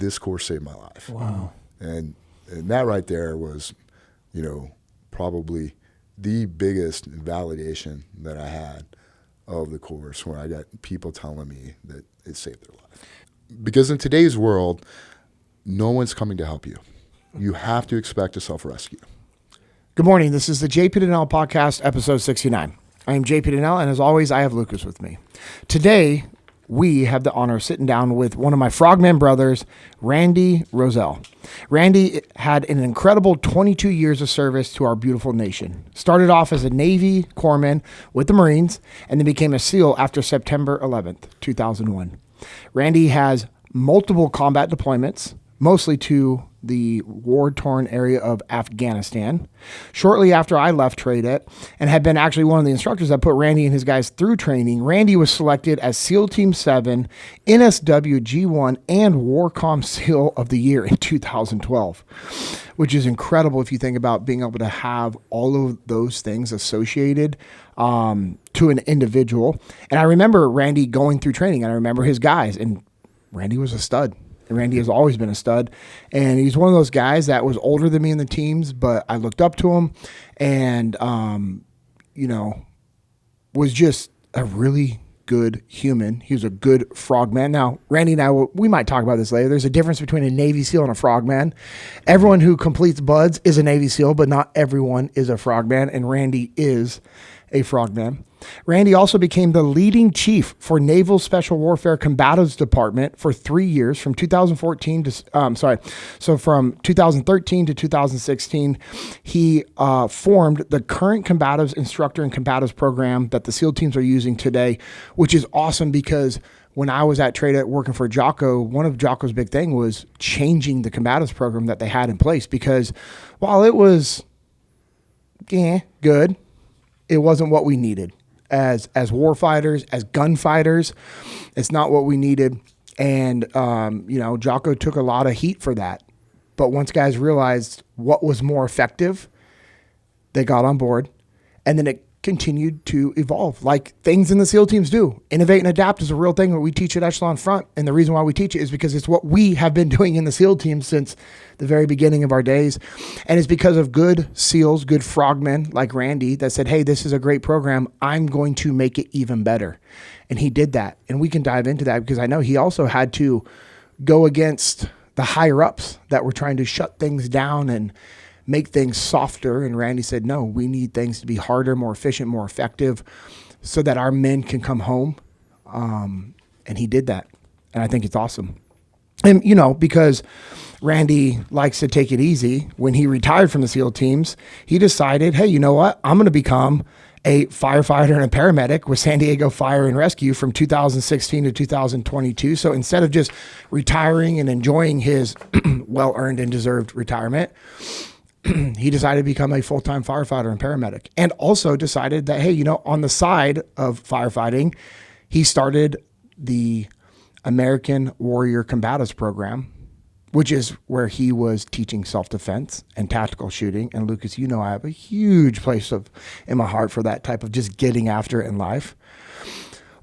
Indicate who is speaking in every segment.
Speaker 1: this course saved my life.
Speaker 2: Wow.
Speaker 1: And that right there was, probably the biggest validation that I had of the course, where I got people telling me that it saved their life. Because in today's world, no one's coming to help you. You have to expect a self-rescue.
Speaker 2: Good morning. This is the JP Dinnell Podcast, episode 69. I am JP Dinnell, and as always, I have Lucas with me. Today, we have the honor of sitting down with one of my frogman brothers, Randy Rozzell. Randy had an incredible 22 years of service to our beautiful nation. Started off as a Navy corpsman with the Marines, and then became a SEAL after September 11th, 2001. Randy has multiple combat deployments, mostly to the war-torn area of Afghanistan. Shortly after I left TRADET and had been actually one of the instructors that put Randy and his guys through training, Randy was selected as SEAL Team 7, NSW G1, and WARCOM SEAL of the Year in 2012, which is incredible if you think about being able to have all of those things associated to an individual. And I remember Randy going through training, and I remember his guys, and Randy was a stud. And Randy has always been a stud, and he's one of those guys that was older than me in the teams, but I looked up to him and, was just a really good human. He was a good frogman. Now, Randy and I, we might talk about this later. There's a difference between a Navy SEAL and a frogman. Everyone who completes BUDS is a Navy SEAL, but not everyone is a frogman, and Randy is a frogman. Randy also became the leading chief for Naval Special Warfare Combatives Department for 3 years, from 2013 to 2016. He formed the current combatives instructor and combatives program that the SEAL teams are using today, which is awesome because when I was at TRADET working for Jocko, one of Jocko's big thing was changing the combatives program that they had in place, because while it was good, it wasn't what we needed. As war fighters, as gunfighters, it's not what we needed. And, Jocko took a lot of heat for that. But once guys realized what was more effective, they got on board. And then it continued to evolve like things in the SEAL teams do. Innovate and adapt is a real thing that we teach at Echelon Front. And the reason why we teach it is because it's what we have been doing in the SEAL teams since the very beginning of our days. And it's because of good SEALs, good frogmen like Randy that said, hey, this is a great program. I'm going to make it even better. And he did that. And we can dive into that because I know he also had to go against the higher ups that were trying to shut things down and make things softer. And Randy said, no, we need things to be harder, more efficient, more effective so that our men can come home. And he did that. And I think it's awesome. And, because Randy likes to take it easy, when he retired from the SEAL teams, he decided, hey, you know what? I'm going to become a firefighter and a paramedic with San Diego Fire and Rescue from 2016 to 2022. So instead of just retiring and enjoying his well-earned and deserved retirement, he decided to become a full-time firefighter and paramedic, and also decided that, hey, on the side of firefighting, he started the American Warrior Combatives Program, which is where he was teaching self-defense and tactical shooting. And Lucas, I have a huge place in my heart for that type of just getting after it in life.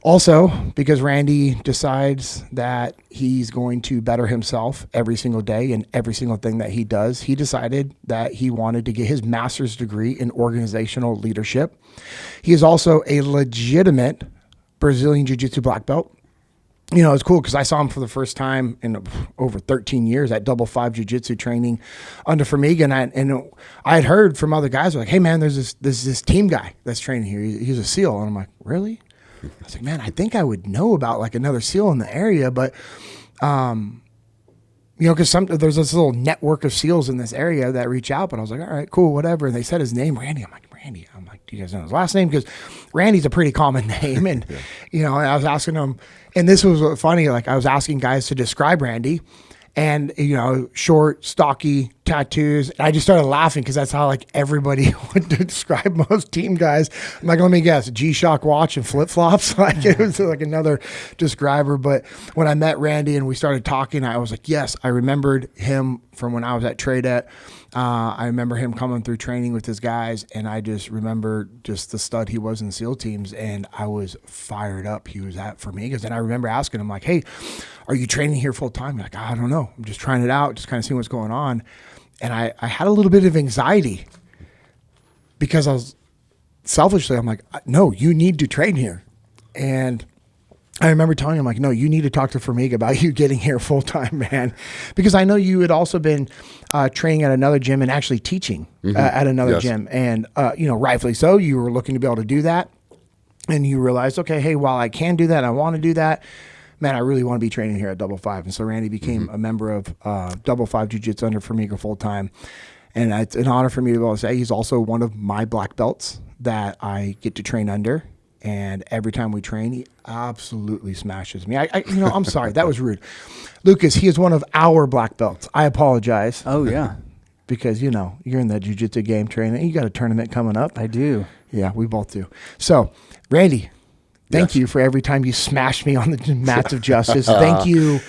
Speaker 2: Also, because Randy decides that he's going to better himself every single day and every single thing that he does, he decided that he wanted to get his master's degree in organizational leadership. He is also a legitimate Brazilian Jiu-Jitsu black belt. It's cool because I saw him for the first time in over 13 years at Double 5 Jiu-Jitsu training under Formiga. And I had heard from other guys like, hey, man, there's this team guy that's training here. He's a SEAL. And I'm like, really? I was like, man, I think I would know about like another SEAL in the area, but, because there's this little network of SEALs in this area that reach out, but I was like, all right, cool, whatever. And they said his name, Randy. I'm like, Randy. I'm like, do you guys know his last name? Because Randy's a pretty common name. And, and I was asking him, and this was funny, like I was asking guys to describe Randy. And, short, stocky, tattoos. And I just started laughing because that's how like everybody would describe most team guys. I'm like, let me guess, G-Shock watch and flip-flops. Like it was like another describer. But when I met Randy and we started talking, I was like, yes, I remembered him from when I was at TRADET. I remember him coming through training with his guys, and I just remember just the stud he was in SEAL teams, and I was fired up. He was at Formigas, and I remember asking him like, hey, are you training here full time? You're like, I don't know. I'm just trying it out, just kind of seeing what's going on. And I had a little bit of anxiety because I was selfishly, I'm like, no, you need to train here. And I remember telling him, like, no, you need to talk to Formiga about you getting here full time, man. Because I know you had also been training at another gym and actually teaching at another gym. And, rightfully so, you were looking to be able to do that. And you realized, okay, hey, while I can do that, and I want to do that, man, I really want to be training here at Double Five. And so Randy became a member of Double Five Jiu-Jitsu under Formiga full time. And it's an honor for me to be able to say he's also one of my black belts that I get to train under. And every time we train, he absolutely smashes me. I'm sorry, that was rude. Lucas, he is one of our black belts. I apologize.
Speaker 3: Oh, yeah.
Speaker 2: Because, you're in the jiu-jitsu game training. You got a tournament coming up.
Speaker 3: I do.
Speaker 2: Yeah, we both do. So, Randy, thank you for every time you smash me on the mats of justice. Thank you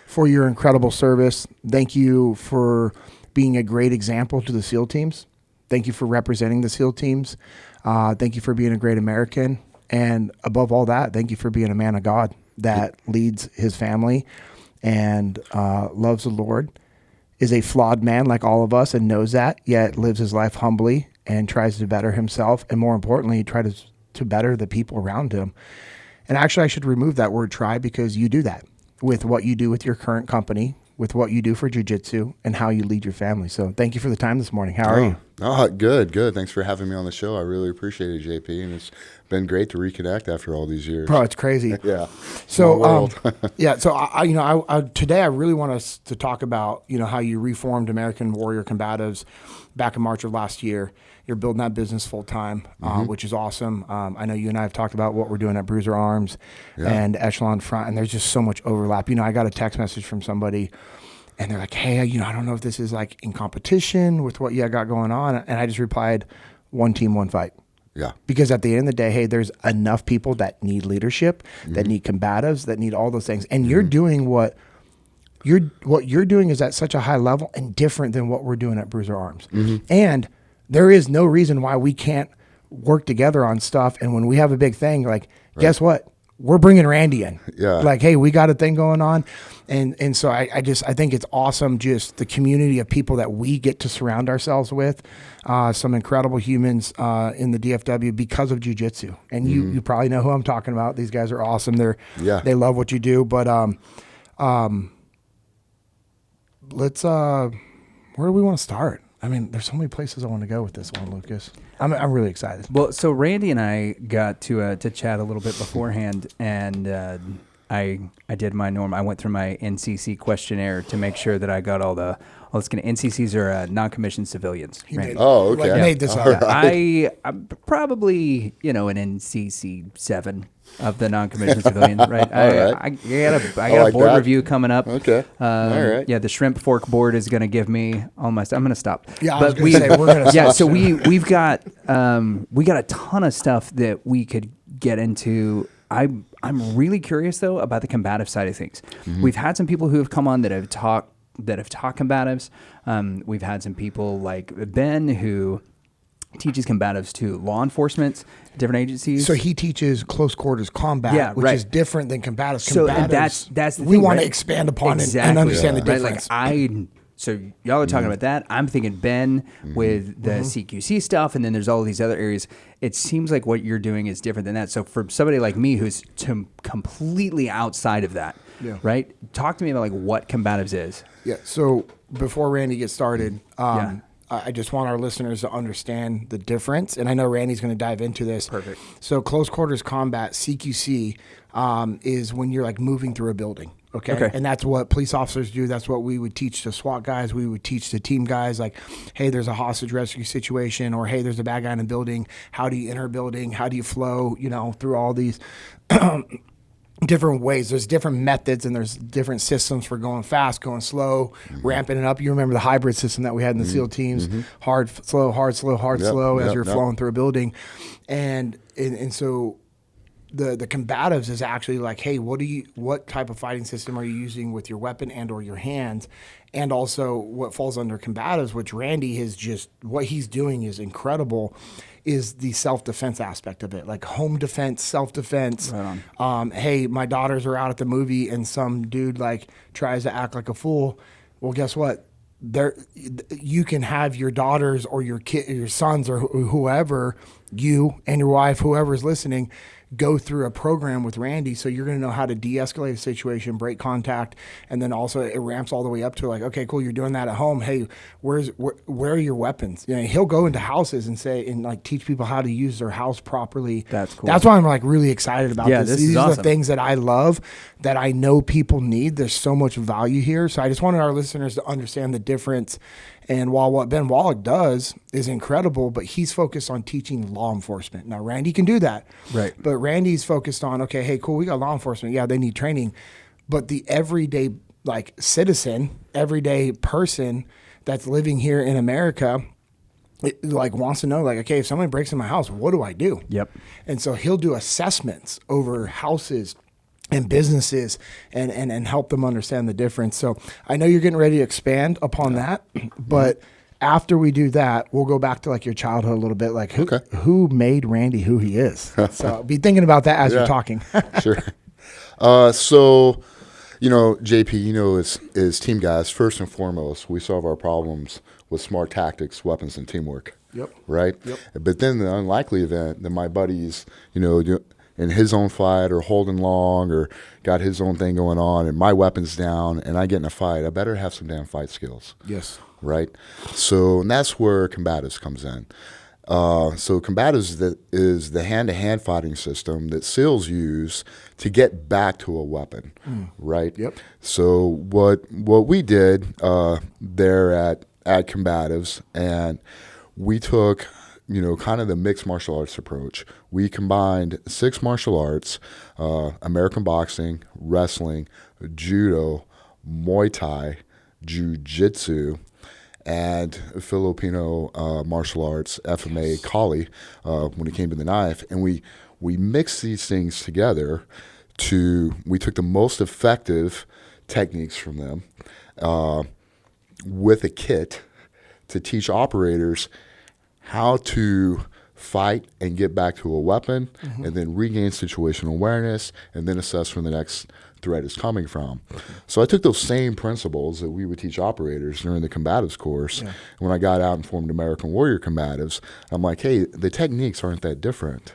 Speaker 2: for your incredible service. Thank you for being a great example to the SEAL teams. Thank you for representing the SEAL teams. Thank you for being a great American. And above all that, thank you for being a man of God that leads his family and loves the Lord, is a flawed man like all of us and knows that, yet lives his life humbly and tries to better himself. And more importantly, tries to better the people around him. And actually, I should remove that word try, because you do that with what you do with your current company, with what you do for jiu-jitsu, and how you lead your family. So thank you for the time this morning. How are you?
Speaker 1: Oh, good. Thanks for having me on the show. I really appreciate it, JP. And it's been great to reconnect after all these years.
Speaker 2: Bro, it's crazy.
Speaker 1: Yeah.
Speaker 2: So, So I today I really want us to talk about, how you reformed American Warrior Combatives back in March of last year. You're building that business full time, which is awesome. I know you and I have talked about what we're doing at Bruiser Arms and Echelon Front, and there's just so much overlap. I got a text message from somebody, and they're like, hey, I don't know if this is like in competition with what you got going on. And I just replied, one team, one fight.
Speaker 1: Yeah.
Speaker 2: Because at the end of the day, hey, there's enough people that need leadership, that need combatives, that need all those things. And you're doing what you're doing is at such a high level and different than what we're doing at Bruiser Arms. And there is no reason why we can't work together on stuff. And when we have a big thing, guess what? We're bringing Randy in.
Speaker 1: Yeah.
Speaker 2: Like, hey, we got a thing going on. And so I think it's awesome, just the community of people that we get to surround ourselves with, some incredible humans in the DFW because of jiu-jitsu. And you probably know who I'm talking about. These guys are awesome. They love what you do. But let's where do we want to start? I mean, there's so many places I want to go with this one, Lucas. I'm really excited.
Speaker 3: Well, so Randy and I got to chat a little bit beforehand, and I did my norm. I went through my NCC questionnaire to make sure that I got all the. NCCs are non-commissioned civilians.
Speaker 2: Made this up.
Speaker 3: I'm probably an NCC 7 of the non-commissioned civilians, right? I got a board review coming up.
Speaker 1: Okay. All right.
Speaker 3: Yeah, the shrimp fork board is going to give me all my stuff. I'm going to stop.
Speaker 2: Yeah, but we're going to.
Speaker 3: Yeah, so we've got a ton of stuff that we could get into. I'm really curious though about the combative side of things. We've had some people who have come on that have talked combatives. We've had some people like Ben who teaches combatives to law enforcement, different agencies.
Speaker 2: So he teaches close quarters combat, which is different than combatives.
Speaker 3: So that's the thing,
Speaker 2: we want to expand upon it and understand the difference.
Speaker 3: So y'all are talking about that. I'm thinking Ben with the CQC stuff, and then there's all these other areas. It seems like what you're doing is different than that. So for somebody like me who's completely outside of that, right? Talk to me about what combatives is.
Speaker 2: Yeah. So before Randy gets started, I just want our listeners to understand the difference. And I know Randy's going to dive into this.
Speaker 3: Perfect.
Speaker 2: So close quarters combat, CQC, is when you're moving through a building. Okay. And that's what police officers do. That's what we would teach to SWAT guys. We would teach to team guys hey, there's a hostage rescue situation, or hey, there's a bad guy in a building. How do you enter a building? How do you flow, through all these different ways. There's different methods and there's different systems for going fast, going slow, ramping it up. You remember the hybrid system that we had in the SEAL teams, hard, slow, hard, slow, hard, slow as you're flowing through a building. And so the combatives is actually like, hey, what type of fighting system are you using with your weapon and or your hands? And also what falls under combatives, which Randy is just, what he's doing is incredible, is the self-defense aspect of it, like home defense, self-defense.
Speaker 3: Right on.
Speaker 2: Hey, my daughters are out at the movie and some dude like tries to act like a fool. Well, guess what? You can have your daughters or your kid, your sons or whoever, you and your wife, whoever's listening, go through a program with Randy. So you're going to know how to de-escalate a situation, break contact. And then also it ramps all the way up to like, okay, cool. You're doing that at home. Hey, where are your weapons? You know, he'll go into houses and say, and like teach people how to use their house properly.
Speaker 3: That's cool.
Speaker 2: That's why I'm like really excited about
Speaker 3: Yeah,
Speaker 2: this.
Speaker 3: this
Speaker 2: These
Speaker 3: is
Speaker 2: are the
Speaker 3: awesome.
Speaker 2: things that I love, that I know people need. There's so much value here. So I just wanted our listeners to understand the difference. And while what Ben Wallach does is incredible, but he's focused on teaching law enforcement. Now, Randy can do that.
Speaker 3: Right.
Speaker 2: But Randy's focused on, okay, hey, cool, we got law enforcement. Yeah, they need training. But the everyday, like, citizen, everyday person that's living here in America, like, wants to know, like, okay, if somebody breaks in my house, what do I do?
Speaker 3: Yep.
Speaker 2: And so he'll do assessments over houses and businesses and help them understand the difference. So I know you're getting ready to expand upon that, but after we do that, we'll go back to like your childhood a little bit, like who made Randy who he is. So be thinking about that as you're talking.
Speaker 1: Sure. So, you know, JP, you know, as team guys, first and foremost, we solve our problems with smart tactics, weapons, and teamwork.
Speaker 2: Yep.
Speaker 1: Right?
Speaker 2: Yep.
Speaker 1: But then the unlikely event that my buddies, you know, in his own fight or holding long or got his own thing going on and my weapon's down and I get in a fight, I better have some damn fight skills.
Speaker 2: Yes.
Speaker 1: Right? So, and that's where combatives comes in. So combatives is the hand-to-hand fighting system that SEALs use to get back to a weapon, right?
Speaker 2: Yep.
Speaker 1: So what we did there at combatives, and we took, you know, kind of the mixed martial arts approach. We combined 6 martial arts, American boxing, wrestling, judo, Muay Thai, Jiu-Jitsu, and Filipino martial arts, FMA, Kali, when it came to the knife. And we mixed these things together we took the most effective techniques from them with a kit to teach operators how to fight and get back to a weapon, and then regain situational awareness, and then assess where the next threat is coming from. So I took those same principles that we would teach operators during the combatives course. Yeah. When I got out and formed American Warrior Combatives, I'm like, hey, the techniques aren't that different.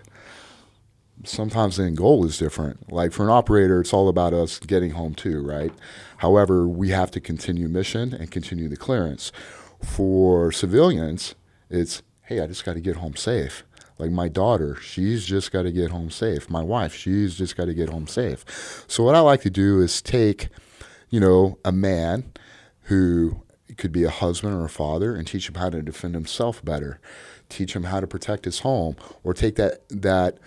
Speaker 1: Sometimes the end goal is different. Like for an operator, it's all about us getting home too, right? However, we have to continue mission and continue the clearance. For civilians, it's, hey, I just got to get home safe. Like my daughter, she's just got to get home safe. My wife, she's just got to get home safe. So what I like to do is take, you know, a man who could be a husband or a father and teach him how to defend himself better, teach him how to protect his home, or take that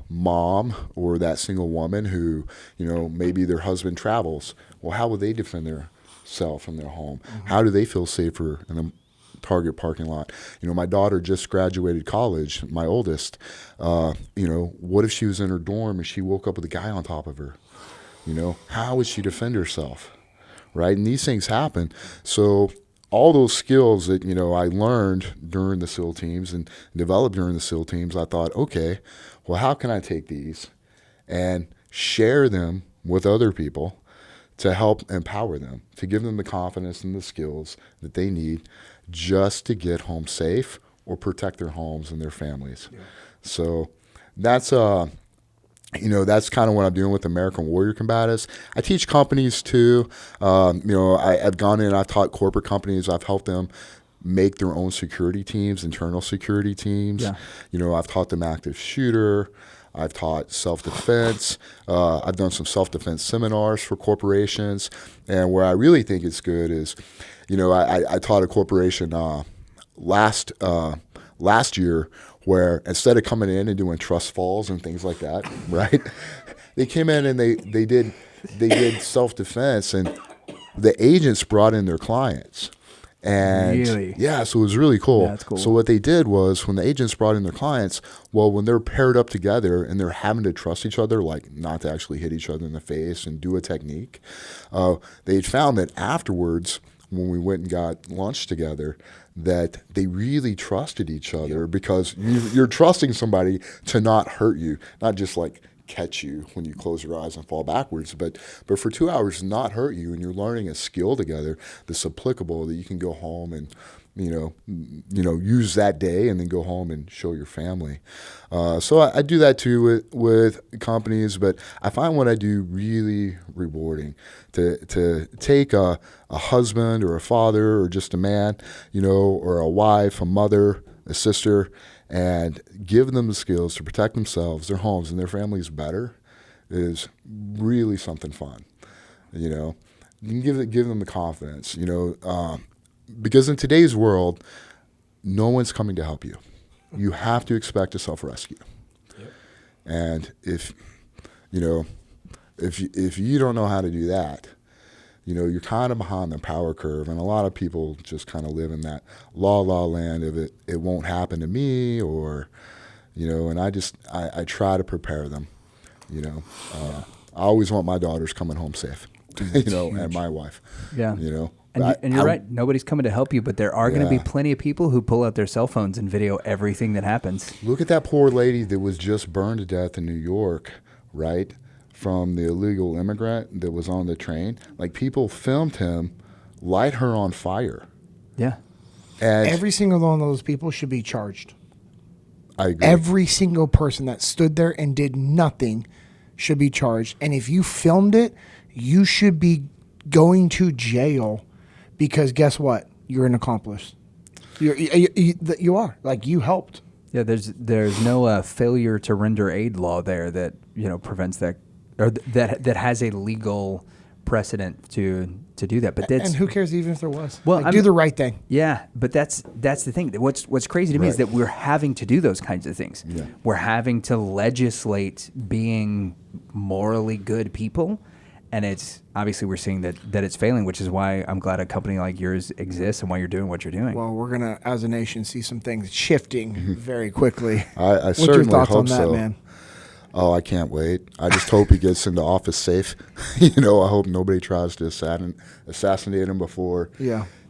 Speaker 1: mom or that single woman who, you know, maybe their husband travels. Well, how would they defend their self in their home? How do they feel safer in the Target parking lot? You know, my daughter just graduated college, my oldest. You know, what if she was in her dorm and she woke up with a guy on top of her? You know, how would she defend herself? Right? And these things happen. So all those skills that, you know, I learned during the SEAL teams and developed during the SEAL teams, I thought, okay, well, how can I take these and share them with other people to help empower them, to give them the confidence and the skills that they need just to get home safe or protect their homes and their families. Yeah. So that's you know, that's kind of what I'm doing with American Warrior Combatives. I teach companies too. You know, I've gone in, I've taught corporate companies, I've helped them make their own security teams, internal security teams. Yeah. You know, I've taught them active shooter. I've taught self-defense. I've done some self-defense seminars for corporations. And where I really think it's good is, you know, I taught a corporation last year where instead of coming in and doing trust falls and things like that, right? They came in and they did self-defense, and the agents brought in their clients. And
Speaker 3: Really?
Speaker 1: yeah, so it was really cool.
Speaker 3: That's cool.
Speaker 1: So what they did was when the agents brought in their clients, well, when they're paired up together and they're having to trust each other, like not to actually hit each other in the face and do a technique, they had found that afterwards, when we went and got lunch together, that they really trusted each other because you're trusting somebody to not hurt you, not just like catch you when you close your eyes and fall backwards, but for 2 hours not hurt you, and you're learning a skill together that's applicable that you can go home and use that day and then go home and show your family. So I do that too with companies, but I find what I do really rewarding to take a husband or a father or just a man, or a wife, a mother, a sister, and give them the skills to protect themselves, their homes, and their families better is really something fun. You can give them the confidence, because in today's world, no one's coming to help you. You have to expect a self-rescue. Yep. And if you don't know how to do that, you're kind of behind the power curve, and a lot of people just kind of live in that la land of it won't happen to me, or, and I try to prepare them, I always want my daughters coming home safe, and my wife,
Speaker 3: And you're right. Nobody's coming to help you, but there are going to be plenty of people who pull out their cell phones and video everything that happens.
Speaker 1: Look at that poor lady that was just burned to death in New York, right? From the illegal immigrant that was on the train. Like, people filmed him light her on fire.
Speaker 3: Yeah.
Speaker 2: And every single one of those people should be charged.
Speaker 1: I agree.
Speaker 2: Every single person that stood there and did nothing should be charged. And if you filmed it, you should be going to jail, because guess what? You're an accomplice. You are. Like, you helped.
Speaker 3: Yeah, there's no failure to render aid law there that prevents that, or that has a legal precedent to do that. But
Speaker 2: and who cares even if there was?
Speaker 3: Well,
Speaker 2: do the right thing.
Speaker 3: Yeah, but that's the thing. What's crazy to me is that we're having to do those kinds of things.
Speaker 1: Yeah.
Speaker 3: We're having to legislate being morally good people. And it's obviously we're seeing that it's failing, which is why I'm glad a company like yours exists and why you're doing what you're doing.
Speaker 2: Well, we're gonna, as a nation, see some things shifting very quickly.
Speaker 1: I
Speaker 2: What's
Speaker 1: certainly
Speaker 2: your thoughts
Speaker 1: hope
Speaker 2: on that,
Speaker 1: so,
Speaker 2: man?
Speaker 1: Oh, I can't wait. I just hope he gets into office safe. I hope nobody tries to assassinate him before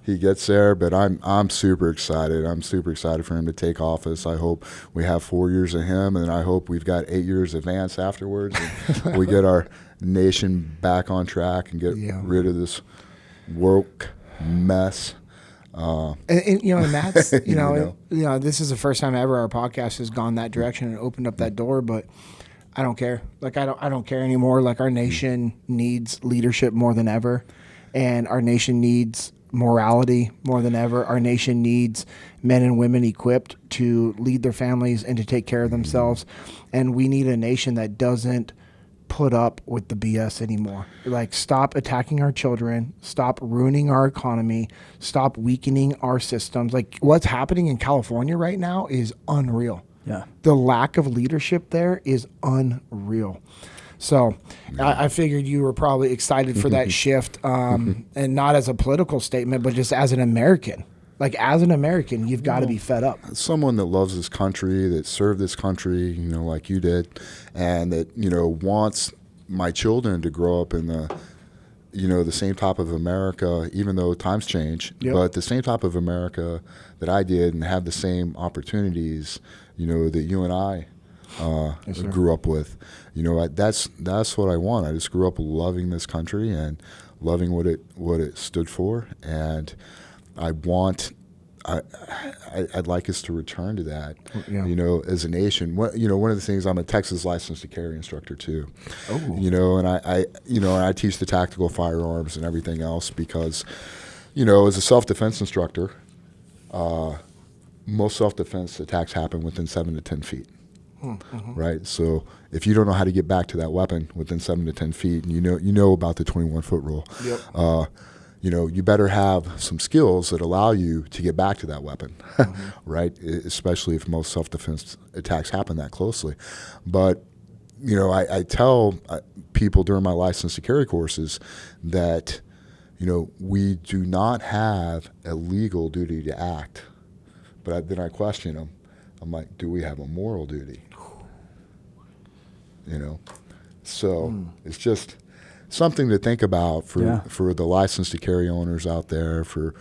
Speaker 1: he gets there. But I'm super excited. I'm super excited for him to take office. I hope we have 4 years of him, and I hope we've got 8 years of Vance afterwards. And we get our nation back on track and get rid of this woke mess.
Speaker 2: And that's this is the first time ever our podcast has gone that direction and opened up that door. But I don't care. Like, I don't care anymore. Like, our nation needs leadership more than ever, and our nation needs morality more than ever. Our nation needs men and women equipped to lead their families and to take care of themselves. And we need a nation that doesn't put up with the BS anymore. Like, stop attacking our children, stop ruining our economy, stop weakening our systems. Like, what's happening in California right now is unreal.
Speaker 3: Yeah.
Speaker 2: The lack of leadership there is unreal. So I figured you were probably excited for that shift, and not as a political statement, but just as an American. Like, as an American, you've got to be fed up.
Speaker 1: Someone that loves this country, that served this country, like you did, and that, wants my children to grow up in the same type of America, even though times change, but the same type of America that I did, and have the same opportunities, that you and I grew up with. That's what I want. I just grew up loving this country and loving what it stood for, and I'd like us to return to that, as a nation. One of the things, I'm a Texas licensed to carry instructor too. Oh. And I teach the tactical firearms and everything else because, as a self-defense instructor, most self-defense attacks happen within 7 to 10 feet. Mm-hmm. Right. So if you don't know how to get back to that weapon within 7 to 10 feet, and you know about the 21-foot rule, you better have some skills that allow you to get back to that weapon, right? Especially if most self-defense attacks happen that closely. But, I tell people during my license to carry courses that, we do not have a legal duty to act. But then I question them. I'm like, do we have a moral duty? So it's just something to think about for the license to carry owners out there, for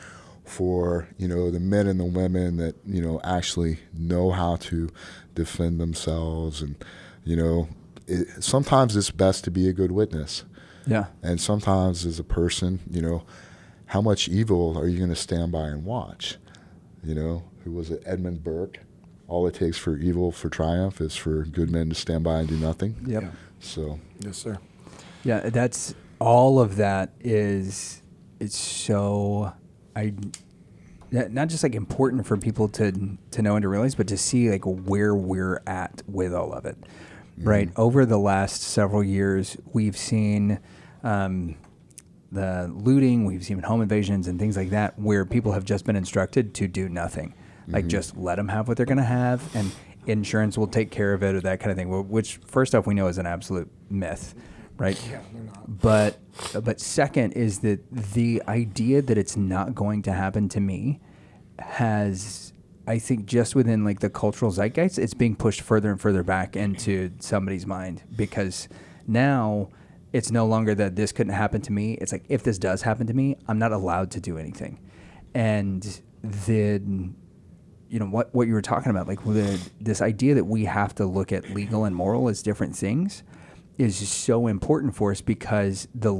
Speaker 1: the men and the women that actually know how to defend themselves, and sometimes it's best to be a good witness.
Speaker 3: Yeah.
Speaker 1: And sometimes as a person, how much evil are you going to stand by and watch? Who was it? Edmund Burke. All it takes for evil for triumph is for good men to stand by and do nothing.
Speaker 3: Yep.
Speaker 2: Yeah.
Speaker 1: So.
Speaker 2: Yes, sir.
Speaker 3: Yeah, that's all of that is. It's so not just like important for people to know and to realize, but to see like where we're at with all of it. Right. Over the last several years, we've seen the looting, we've seen home invasions and things like that, where people have just been instructed to do nothing. Like just let them have what they're going to have, and insurance will take care of it, or that kind of thing. Which, first off, we know is an absolute myth, right?
Speaker 2: Yeah, they're not.
Speaker 3: But second is that the idea that it's not going to happen to me has, I think, just within like the cultural zeitgeist, it's being pushed further and further back into somebody's mind, because now it's no longer that this couldn't happen to me. It's like, if this does happen to me, I'm not allowed to do anything. And then, what you were talking about, like this idea that we have to look at legal and moral as different things is just so important for us, because the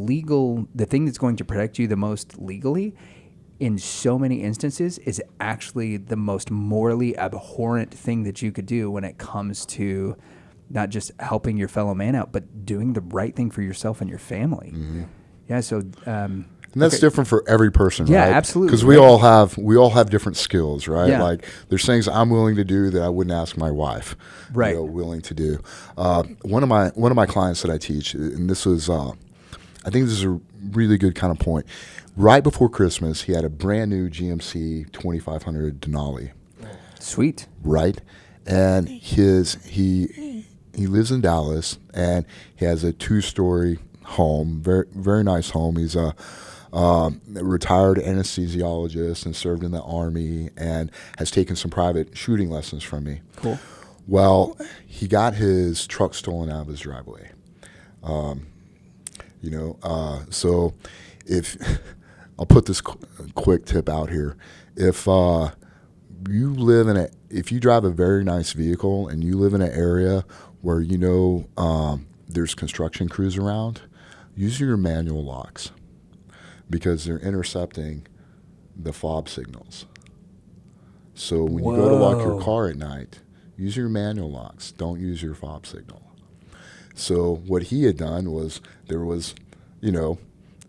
Speaker 3: thing that's going to protect you the most legally in so many instances is actually the most morally abhorrent thing that you could do when it comes to not just helping your fellow man out, but doing the right thing for yourself and your family.
Speaker 1: Mm-hmm.
Speaker 3: Yeah. So,
Speaker 1: and that's different for every person,
Speaker 3: yeah,
Speaker 1: right?
Speaker 3: absolutely.
Speaker 1: Because we all have different skills, right?
Speaker 3: Yeah.
Speaker 1: Like there's things I'm willing to do that I wouldn't ask my wife,
Speaker 3: right?
Speaker 1: Willing to do. One of my clients that I teach, and this was, I think this is a really good kind of point. Right before Christmas, he had a brand new GMC 2500 Denali.
Speaker 3: Sweet.
Speaker 1: Right, and he lives in Dallas, and he has a 2-story home, very very nice home. He's a retired anesthesiologist and served in the Army, and has taken some private shooting lessons from me.
Speaker 3: Cool.
Speaker 1: Well, he got his truck stolen out of his driveway. So if I'll put this quick tip out here, if you drive a very nice vehicle and you live in an area where there's construction crews around, use your manual locks, because they're intercepting the fob signals. So when you go to lock your car at night, use your manual locks. Don't use your fob signal. So what he had done was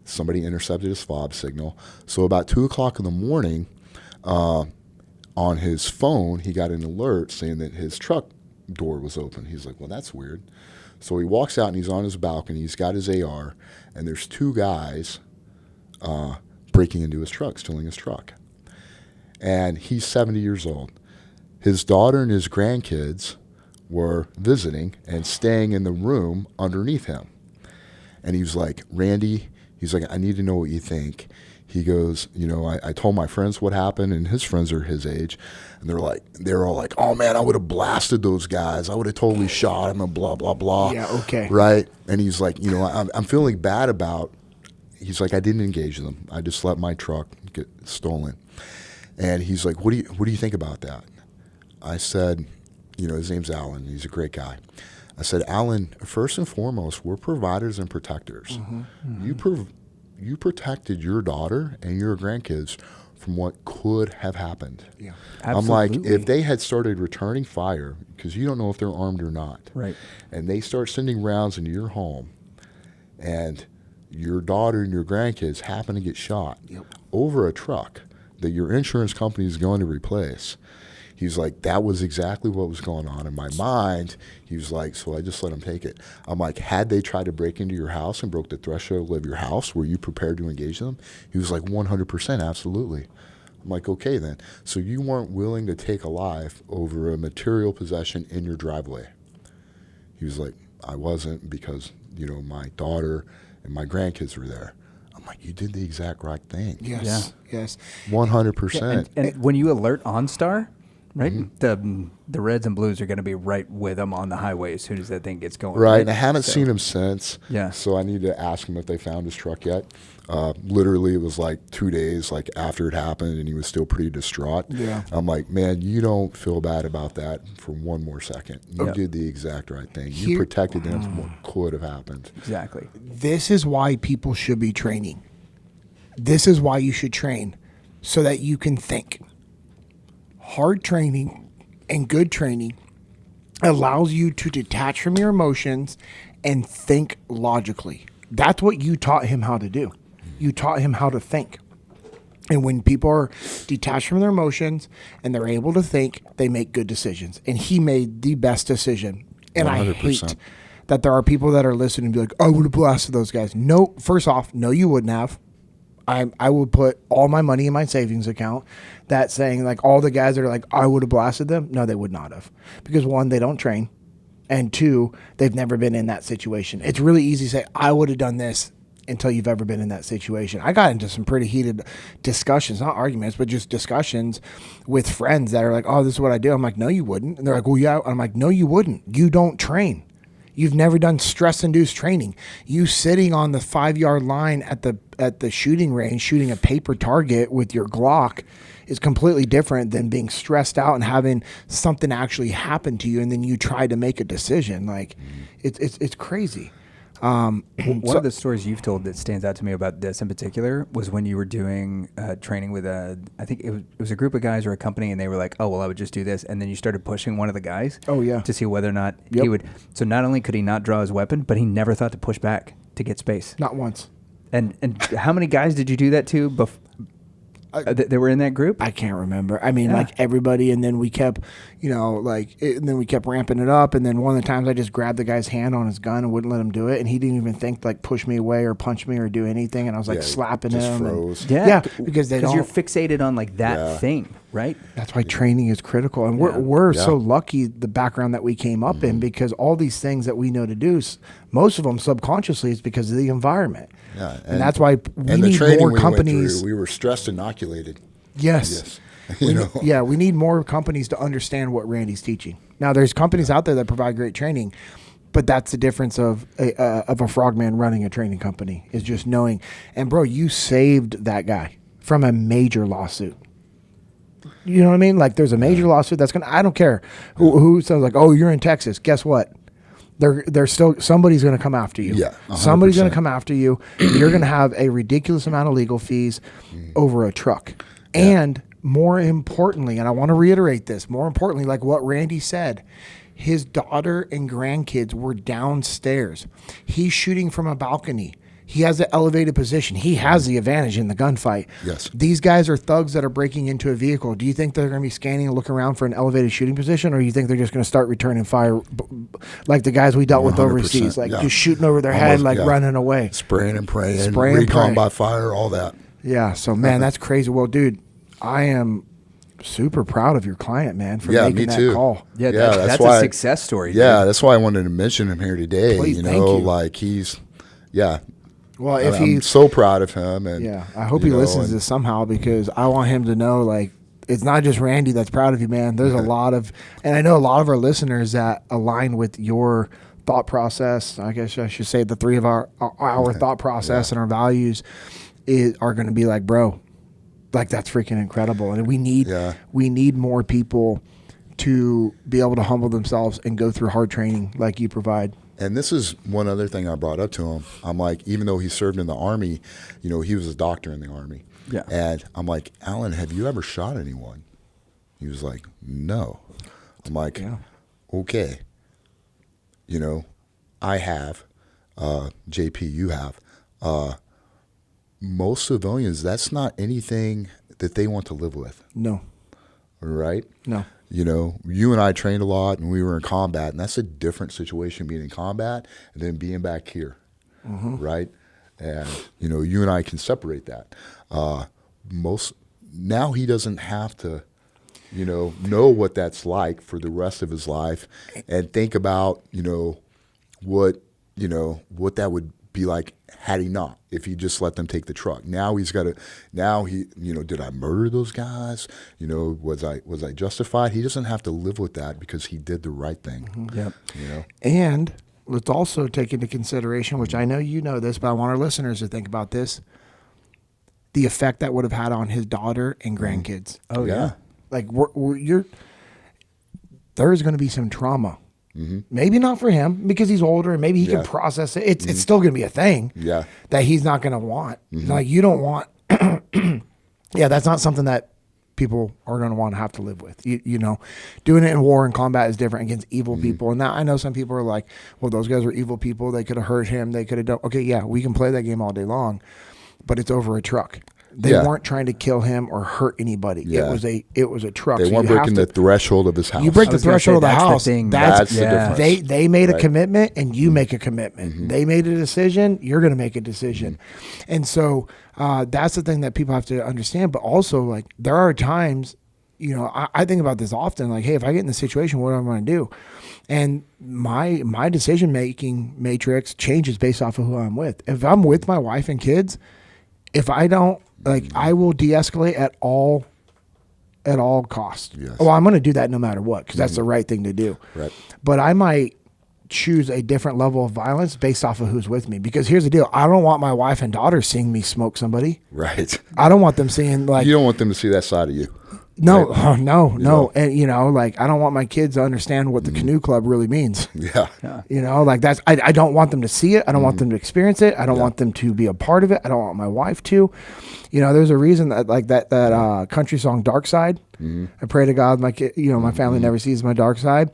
Speaker 1: somebody intercepted his fob signal. So about 2 o'clock in the morning, on his phone, he got an alert saying that his truck door was open. He's like, well, that's weird. So he walks out and he's on his balcony. He's got his AR, and there's 2 guys breaking into his truck, stealing his truck. And he's 70 years old. His daughter and his grandkids were visiting and staying in the room underneath him. And he was like, Randy, he's like, I need to know what you think. He goes, I told my friends what happened, and his friends are his age, and they're all like, oh man, I would have blasted those guys. I would have totally shot him and blah, blah, blah.
Speaker 2: Yeah, okay.
Speaker 1: Right? And he's like, I'm feeling bad about, he's like, I didn't engage them. I just let my truck get stolen. And he's like, what do you think about that? I said, his name's Alan. He's a great guy. I said, Alan, first and foremost, we're providers and protectors. Mm-hmm. You protected your daughter and your grandkids from what could have happened.
Speaker 2: Yeah,
Speaker 3: absolutely.
Speaker 1: I'm like, if they had started returning fire, because you don't know if they're armed or not,
Speaker 3: right?
Speaker 1: And they start sending rounds into your home, and your daughter and your grandkids happen to get shot over a truck that your insurance company is going to replace. He's like, that was exactly what was going on in my mind. He was like, so I just let him take it. I'm like, had they tried to break into your house and broke the threshold of your house, were you prepared to engage them? He was like, 100%, absolutely. I'm like, okay then. So you weren't willing to take a life over a material possession in your driveway? He was like, I wasn't, because, my daughter and my grandkids were there. I'm I'm like, you did the exact right thing.
Speaker 2: Yes. Yes.
Speaker 1: 100%.
Speaker 3: And when you alert OnStar, right, the reds and blues are going to be right with them on the highway as soon as that thing gets going.
Speaker 1: Right, and I haven't seen him since.
Speaker 3: Yeah.
Speaker 1: So I need to ask him if they found his truck yet. Literally, it was like 2 days like after it happened, and he was still pretty distraught.
Speaker 2: Yeah.
Speaker 1: I'm like, man, you don't feel bad about that for one more second. You
Speaker 3: Yep.
Speaker 1: did the exact right thing. You protected them from what could have happened.
Speaker 3: Exactly.
Speaker 2: This is why people should be training. This is why you should train, so that you can think. Hard training and good training allows you to detach from your emotions and think logically. That's what you taught him how to do. You taught him how to think. And when people are detached from their emotions and they're able to think, they make good decisions. And he made the best decision. And 100%. I hate that there are people that are listening and be like, I would have blasted those guys. No, first off, no, you wouldn't have. I would put all my money in my savings account. That saying, like, all the guys that are like, I would have blasted them. No, they would not have. Because one, they don't train. And two, they've never been in that situation. It's really easy to say, I would have done this, until you've ever been in that situation. I got into some pretty heated discussions, not arguments, but just discussions with friends that are like, oh, this is what I do. I'm like, no, you wouldn't. And they're like, well, yeah. I'm like, no, you wouldn't. You don't train. You've never done stress-induced training. You sitting on the 5-yard line at the shooting range, shooting a paper target with your Glock is completely different than being stressed out and having something actually happen to you, and then you try to make a decision. Like, it's crazy.
Speaker 3: One of the stories you've told that stands out to me about this in particular was when you were doing training with I think it was a group of guys or a company, and they were like, oh, well, I would just do this. And then you started pushing one of the guys to see whether or not he would. So not only could he not draw his weapon, but he never thought to push back to get space.
Speaker 2: Not once.
Speaker 3: And how many guys did you do that to that were in that group?
Speaker 2: I can't remember. I mean, like everybody, and then we kept, and then we kept ramping it up. And then one of the times I just grabbed the guy's hand on his gun and wouldn't let him do it. And he didn't even think to, like, push me away or punch me or do anything. And I was like slapping him.
Speaker 1: Froze.
Speaker 2: Because
Speaker 3: you're fixated on like that thing, right?
Speaker 2: That's why training is critical. And we're so lucky the background that we came up in, because all these things that we know to do, most of them subconsciously, is because of the environment.
Speaker 1: Yeah,
Speaker 2: and that's why we need more companies.
Speaker 1: We were stress inoculated.
Speaker 2: Yes. We need more companies to understand what Randy's teaching. Now, there's companies out there that provide great training, but that's the difference of a frogman running a training company, is just knowing. And bro, you saved that guy from a major lawsuit. You know what I mean? Like, there's a major lawsuit that's I don't care who sounds like, oh, you're in Texas. Guess what? They're still, somebody's going to come after you.
Speaker 1: Yeah, 100%.
Speaker 2: Somebody's going to come after you. You're going to have a ridiculous amount of legal fees over a truck. And more importantly, and I want to reiterate this, more importantly, like what Randy said, his daughter and grandkids were downstairs. He's shooting from a balcony. He has an elevated position. He has the advantage in the gunfight.
Speaker 1: Yes.
Speaker 2: These guys are thugs that are breaking into a vehicle. Do you think they're going to be scanning and looking around for an elevated shooting position, or do you think they're just going to start returning fire like the guys we dealt with overseas, like just shooting over their head, like running away?
Speaker 1: Spraying and praying, recon by fire, all that.
Speaker 2: Yeah, so, man, that's crazy. Well, dude, I am super proud of your client, man, for making that call.
Speaker 3: Yeah, that's why, a success story.
Speaker 1: Yeah,
Speaker 3: dude.
Speaker 1: that's why I wanted to mention him here today.
Speaker 2: Please,
Speaker 1: thank you. Like, he's,
Speaker 2: Well, if
Speaker 1: I'm so proud of him, and
Speaker 2: I hope he listens to this somehow, because I want him to know, like, it's not just Randy that's proud of you, man. There's a lot of, and I know a lot of our listeners that align with your thought process. I guess I should say the three of our thought process and our values are going to be like, bro, like, that's freaking incredible, and we need more people to be able to humble themselves and go through hard training like you provide.
Speaker 1: And this is one other thing I brought up to him. I'm like, even though he served in the Army, he was a doctor in the Army.
Speaker 3: Yeah.
Speaker 1: And I'm like, Alan, have you ever shot anyone? He was like, no. I'm like, okay. I have. JP, you have. Most civilians, that's not anything that they want to live with.
Speaker 2: No.
Speaker 1: Right?
Speaker 2: No.
Speaker 1: You and I trained a lot, and we were in combat, and that's a different situation, being in combat and then being back here, right? And, you and I can separate that. Now he doesn't have to, know what that's like for the rest of his life, and think about, what that would be like, had he not, if he just let them take the truck. Now he's got to, now he, did I murder those guys? Was I justified? He doesn't have to live with that because he did the right thing.
Speaker 2: Mm-hmm.
Speaker 3: Yep.
Speaker 2: And let's also take into consideration, which I know you know this, but I want our listeners to think about this, the effect that would have had on his daughter and grandkids.
Speaker 3: Oh, yeah.
Speaker 2: Like there's going to be some trauma. Maybe not for him because he's older and maybe he can process it. It's still going to be a thing that he's not going to want. Like you don't want, that's not something that people are going to want to have to live with. Doing it in war and combat is different against evil people. And now I know some people are like, well, those guys were evil people. They could have hurt him. They could have done, okay, yeah, we can play that game all day long, but it's over a truck. They weren't trying to kill him or hurt anybody.
Speaker 1: Yeah.
Speaker 2: It was a truck.
Speaker 1: They weren't breaking the threshold of his house.
Speaker 2: You break the threshold of the house.
Speaker 1: That's the difference.
Speaker 2: They made a commitment and you make a commitment. They made a decision. You're going to make a decision. And so that's the thing that people have to understand. But also, like, there are times, I think about this often. Like, hey, if I get in this situation, what am I going to do? And my decision making matrix changes based off of who I'm with. If I'm with my wife and kids, if I don't, I will de-escalate at all costs.
Speaker 1: Yes.
Speaker 2: Well, I'm going to do that no matter what because that's the right thing to do.
Speaker 1: Right.
Speaker 2: But I might choose a different level of violence based off of who's with me. Because here's the deal. I don't want my wife and daughter seeing me smoke somebody.
Speaker 1: Right.
Speaker 2: I don't want them seeing
Speaker 1: you don't want them to see that side of you.
Speaker 2: No,
Speaker 1: right?
Speaker 2: no. And, I don't want my kids to understand what the canoe club really means.
Speaker 1: Yeah.
Speaker 2: I don't want them to see it. I don't want them to experience it. I don't want them to be a part of it. I don't want my wife to. There's a reason that that country song Dark Side. I pray to God my kid, my family never sees my dark side.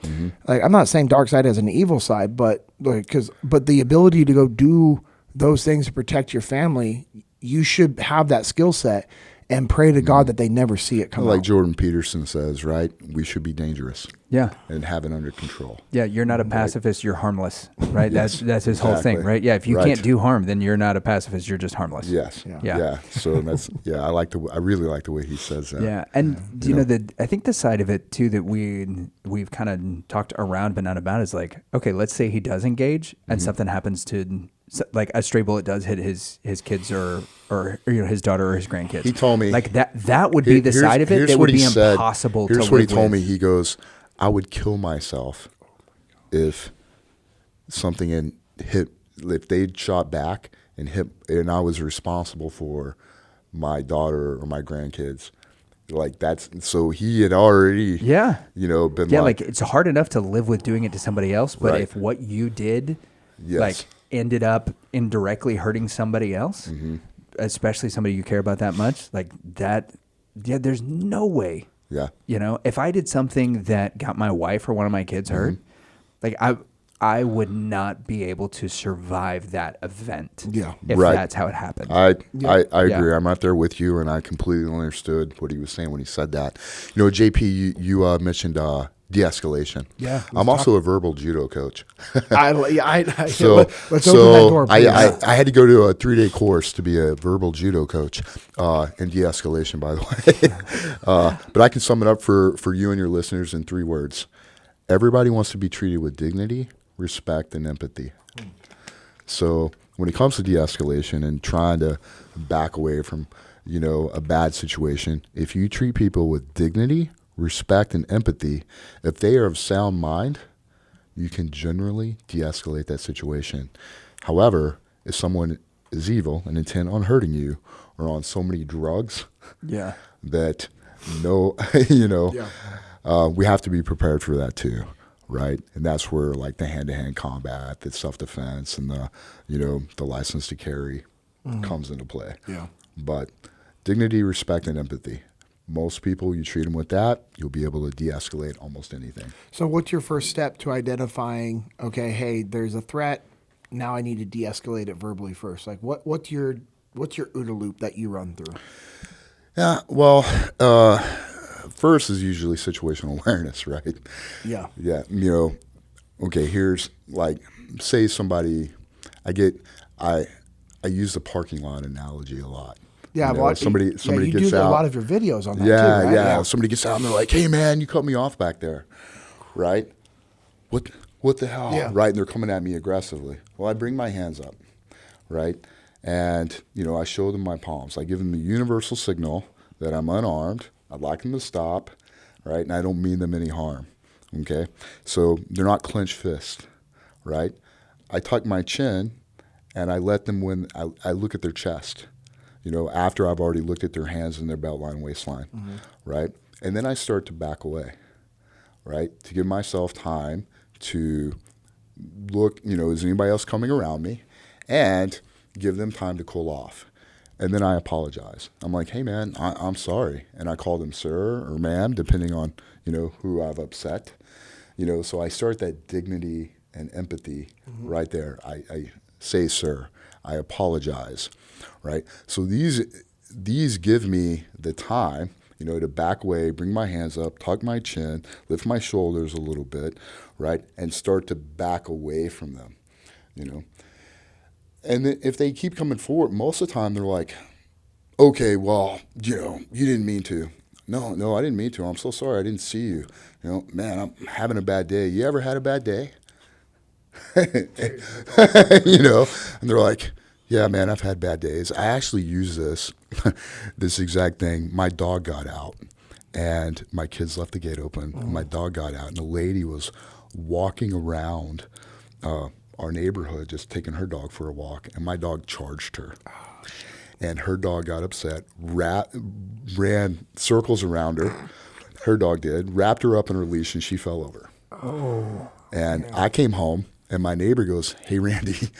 Speaker 2: Like, I'm not saying dark side as an evil side, but but the ability to go do those things to protect your family, you should have that skill set. And pray to God that they never see it come out.
Speaker 1: Like Jordan Peterson says, right? We should be dangerous.
Speaker 3: Yeah.
Speaker 1: And have it under control.
Speaker 3: Yeah, you're not a pacifist, you're harmless, right?
Speaker 1: Yes,
Speaker 3: that's his whole thing, right? Yeah, if you can't do harm, then you're not a pacifist, you're just harmless.
Speaker 1: Yes.
Speaker 3: Yeah.
Speaker 1: So that's I really like the way he says that.
Speaker 3: Yeah. And I think the side of it too that we've kind of talked around but not about is like, okay, let's say he does engage and something happens to, like, a stray bullet does hit his kids or his daughter or his grandkids.
Speaker 1: He told me
Speaker 3: like that would be the side of it that would be impossible to live with.
Speaker 1: Here's what he told me. He goes, I would kill myself if something if they'd shot back and hit, and I was responsible for my daughter or my grandkids. Like, that's, so he had already, been
Speaker 3: like it's hard enough to live with doing it to somebody else, but if what you did, ended up indirectly hurting somebody else, especially somebody you care about that much, like that, there's no way.
Speaker 1: Yeah.
Speaker 3: If I did something that got my wife or one of my kids hurt, like I would not be able to survive that event. Yeah. If that's how it happened.
Speaker 1: I agree. I'm out there with you, and I completely understood what he was saying when he said that. JP, you mentioned de-escalation. Yeah. I'm also a verbal judo coach.
Speaker 2: Let's open that door, please.
Speaker 1: I had to go to a 3-day course to be a verbal judo coach, and de-escalation, by the way. But I can sum it up for you and your listeners in 3 words. Everybody wants to be treated with dignity, respect, and empathy. So when it comes to de-escalation and trying to back away from, a bad situation, if you treat people with dignity, respect, and empathy, if they are of sound mind, you can generally de-escalate that situation. However, if someone is evil and intent on hurting you or on so many drugs that we have to be prepared for that too, right? And that's where, like, the hand-to-hand combat, the self-defense, and the license to carry comes into play. Yeah. But dignity, respect, and empathy. Most people, you treat them with that, you'll be able to de-escalate almost anything.
Speaker 2: So what's your first step to identifying, okay, hey, there's a threat, now I need to de-escalate it verbally first? Like, what's your OODA loop that you run through?
Speaker 1: Yeah, well, first is usually situational awareness, right?
Speaker 2: Yeah.
Speaker 1: Yeah, okay, here's, like, say somebody, I use the parking lot analogy a lot.
Speaker 2: Yeah,
Speaker 1: somebody
Speaker 2: you
Speaker 1: gets out.
Speaker 2: You do a lot of your videos on that too, right?
Speaker 1: Yeah. Somebody gets out and they're like, "Hey, man, you cut me off back there," right? What the hell?
Speaker 2: Yeah.
Speaker 1: Right? And they're coming at me aggressively. Well, I bring my hands up. right? And, I show them my palms. I give them the universal signal that I'm unarmed. I'd like them to stop, right? And I don't mean them any harm, okay? So they're not clenched fists, right? I tuck my chin, and I let them, when I look at their chest, after I've already looked at their hands and their belt line, waistline, right? And then I start to back away, right? To give myself time to look, is anybody else coming around me? And give them time to cool off. And then I apologize. I'm like, hey, man, I'm sorry. And I call them sir or ma'am, depending on, who I've upset. So I start that dignity and empathy right there. I say, sir, I apologize, right? So these give me the time, to back away, bring my hands up, tuck my chin, lift my shoulders a little bit, right? And start to back away from them, And then if they keep coming forward, most of the time they're like, okay, well, you didn't mean to. No, I didn't mean to. I'm so sorry. I didn't see you. Man, I'm having a bad day. You ever had a bad day? And they're like, yeah, man, I've had bad days. I actually use this exact thing. My dog got out, and my kids left the gate open. And my dog got out, and a lady was walking around our neighborhood, just taking her dog for a walk, and my dog charged her. And her dog got upset, ran circles around her. Her dog did, wrapped her up in her leash, and she fell over.
Speaker 2: Oh.
Speaker 1: And I came home, and my neighbor goes, hey, Randy,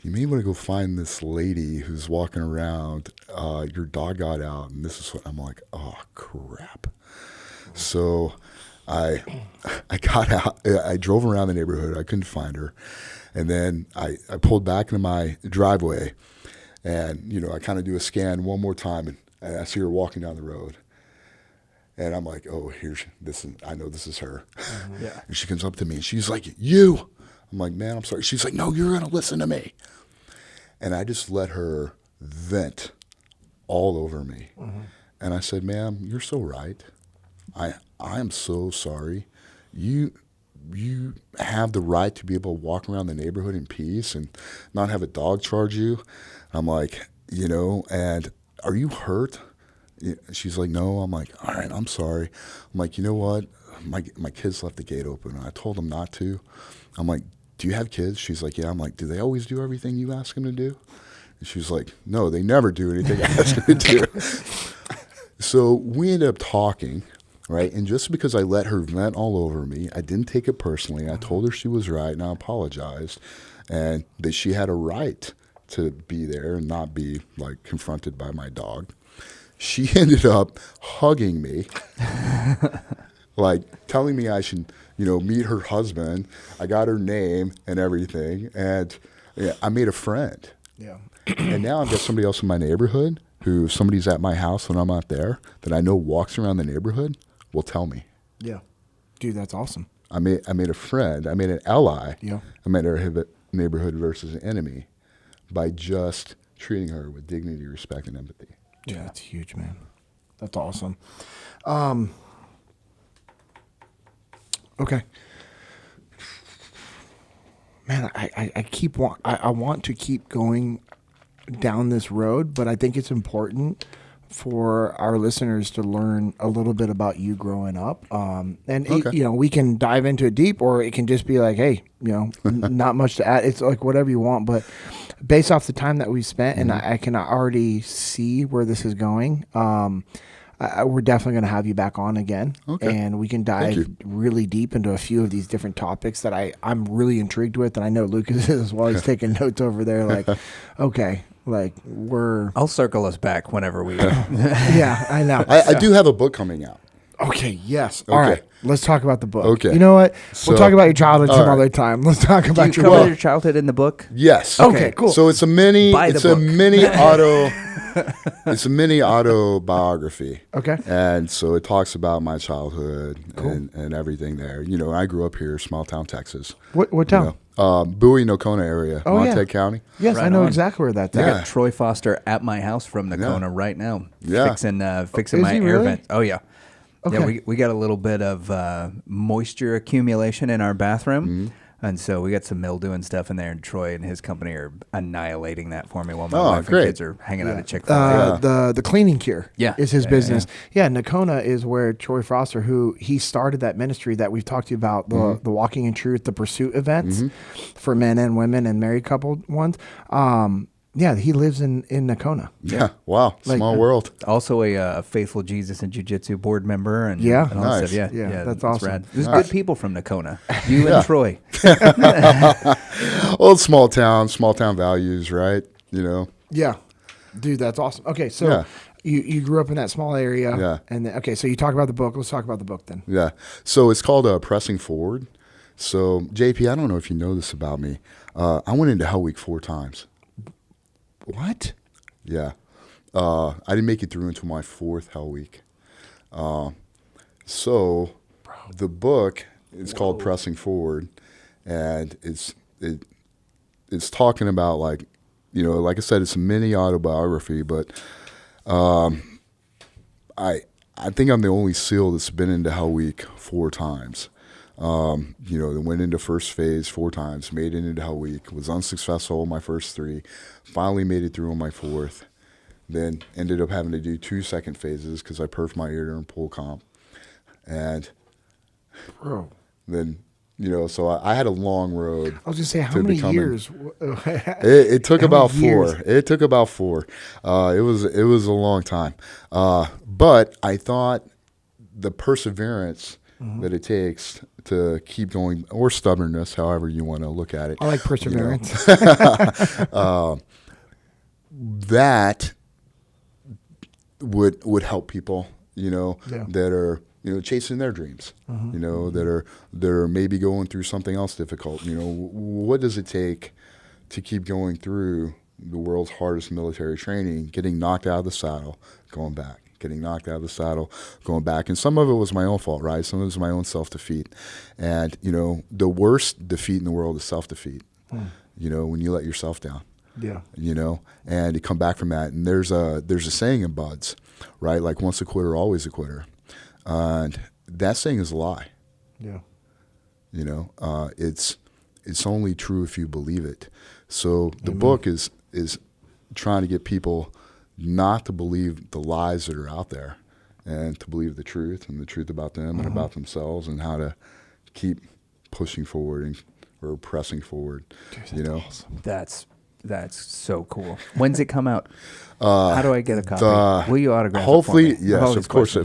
Speaker 1: you may want to go find this lady who's walking around. Your dog got out, and this is what I'm like, oh, crap. So I got out. I drove around the neighborhood. I couldn't find her. And then I pulled back into my driveway, and, I kind of do a scan one more time, and I see her walking down the road. And I'm like, oh, I know this is her.
Speaker 2: Yeah.
Speaker 1: And she comes up to me, and she's like, you. I'm like, man, I'm sorry. She's like, no, you're going to listen to me. And I just let her vent all over me. And I said, ma'am, you're so right. I am so sorry. You have the right to be able to walk around the neighborhood in peace and not have a dog charge you. I'm like, and are you hurt? She's like, no. I'm like, all right, I'm sorry. I'm like, you know what? My kids left the gate open, and I told them not to. I'm like, do you have kids? She's like, yeah. I'm like, do they always do everything you ask them to do? And she's like, no, they never do anything I ask them to do. So we ended up talking, right? And just because I let her vent all over me, I didn't take it personally. I told her she was right, and I apologized, and that she had a right to be there and not be, like, confronted by my dog. She ended up hugging me, like telling me I should, meet her husband. I got her name and everything, and I made a friend.
Speaker 2: Yeah.
Speaker 1: And now I've got somebody else in my neighborhood who, if somebody's at my house when I'm out there that I know walks around the neighborhood, will tell me.
Speaker 2: Yeah. Dude, that's awesome.
Speaker 1: I made a friend. I made an ally.
Speaker 2: Yeah.
Speaker 1: I made a neighborhood versus an enemy by just treating her with dignity, respect, and empathy.
Speaker 2: Dude,
Speaker 3: Yeah.
Speaker 2: that's huge, man. That's awesome. Okay. Man, I want to keep going down this road, but I think it's important for our listeners to learn a little bit about you growing up.
Speaker 1: Okay.
Speaker 2: We can dive into it deep, or it can just be like, hey, not much to add. It's like whatever you want, but based off the time that we spent, and I can already see where this is going. We're definitely going to have you back on again, and we can dive really deep into a few of these different topics that I'm really intrigued with, and I know Lucas is as well. He's taking notes over there, like, okay, like
Speaker 3: I'll circle us back whenever we.
Speaker 2: Yeah, I know.
Speaker 1: I do have a book coming out.
Speaker 2: Okay, yes. All right, let's talk about the book.
Speaker 1: Okay.
Speaker 2: You know what?
Speaker 1: So-
Speaker 2: We'll talk about your childhood some
Speaker 1: all right.
Speaker 2: other time. Let's talk
Speaker 3: Do you
Speaker 2: about your
Speaker 3: cover
Speaker 2: book.
Speaker 3: your childhood in the book?
Speaker 1: Yes.
Speaker 2: Okay, cool.
Speaker 1: So it's a mini.
Speaker 3: Buy the
Speaker 1: It's a
Speaker 3: book.
Speaker 1: mini auto. It's a mini autobiography.
Speaker 2: Okay.
Speaker 1: And so it talks about my childhood and everything there. I grew up here, small town Texas.
Speaker 2: What town?
Speaker 1: Bowie, Nocona area,
Speaker 2: Oh, yeah.
Speaker 1: Montague County.
Speaker 2: Yes, I
Speaker 3: Right
Speaker 2: know
Speaker 3: on.
Speaker 2: exactly where that's
Speaker 3: I
Speaker 2: at.
Speaker 3: got Troy Foster at my house from Nocona right now.
Speaker 1: Yeah.
Speaker 3: Fixing
Speaker 2: Is
Speaker 3: my
Speaker 2: he
Speaker 3: air
Speaker 2: really?
Speaker 3: vent. Oh yeah.
Speaker 2: Okay.
Speaker 3: Yeah, we got a little bit of moisture accumulation in our bathroom. And so we got some mildew stuff in there, and Troy and his company are annihilating that for me while my
Speaker 1: Oh,
Speaker 3: wife
Speaker 1: great.
Speaker 3: and kids are hanging out at Chick-fil-A.
Speaker 2: The cleaning cure is his business. Yeah, Nakona is where Troy Foster, who he started that ministry that we've talked to you about, the Walking in Truth, the Pursuit events for men and women and married couple ones. Yeah, he lives in Nakona.
Speaker 1: Yeah. Wow. Small world.
Speaker 3: Also a faithful Jesus and Jiu-Jitsu board member. And
Speaker 1: Yeah.
Speaker 3: and all that
Speaker 1: Nice.
Speaker 3: stuff.
Speaker 2: Yeah, that's awesome.
Speaker 3: Rad. There's
Speaker 1: Nice.
Speaker 3: good people from Nakona. You and Troy.
Speaker 1: Old small town values, right? You know.
Speaker 2: Yeah, dude, that's awesome. Okay, so you grew up in that small area.
Speaker 1: Yeah.
Speaker 2: And then, okay, so you talk about the book. Let's talk about the book then.
Speaker 1: Yeah. So it's called Pressing Forward. So JP, I don't know if you know this about me. I went into Hell Week 4 times.
Speaker 2: What?
Speaker 1: Yeah. I didn't make it through until my 4th Hell Week. So the book is called Pressing Forward, and it's talking about, like, you know, like I said, it's a mini autobiography, but I think I'm the only SEAL that's been into Hell Week 4 times. You know, that went into first phase 4 times, made it into Hell Week, was unsuccessful in my first 3, finally made it through on my 4th, then ended up having to do 2 second phases because I perfed my ear during pull comp. And then, you know, so I had a long road.
Speaker 2: I was going to say, how many years?
Speaker 1: It took
Speaker 2: How
Speaker 1: about
Speaker 2: many
Speaker 1: 4.
Speaker 2: years?
Speaker 1: It took about 4. It was a long time. But I thought the perseverance that it takes to keep going, or stubbornness, however you want to look at it.
Speaker 2: I like perseverance.
Speaker 1: That would help people, you know, that are, you know, chasing their dreams, you know, that are maybe going through something else difficult. You know, what does it take to keep going through the world's hardest military training, getting knocked out of the saddle, going back, getting knocked out of the saddle, going back. And some of it was my own fault, right? Some of it was my own self-defeat. And, you know, the worst defeat in the world is self-defeat, you know, when you let yourself down.
Speaker 2: Yeah.
Speaker 1: You know, and you come back from that. And there's a saying in BUD/S, right? Like, once a quitter, always a quitter. And that saying is a lie.
Speaker 2: Yeah.
Speaker 1: You know, it's only true if you believe it. So the book is trying to get people not to believe the lies that are out there, and to believe the truth, and the truth about them and about themselves, and how to keep pushing forward or pressing forward.
Speaker 2: Dude,
Speaker 1: you know,
Speaker 2: awesome.
Speaker 3: That's so cool. When's it come out? How do I get a copy? Will you autograph
Speaker 1: hopefully,
Speaker 3: it for me?
Speaker 1: yes, of course I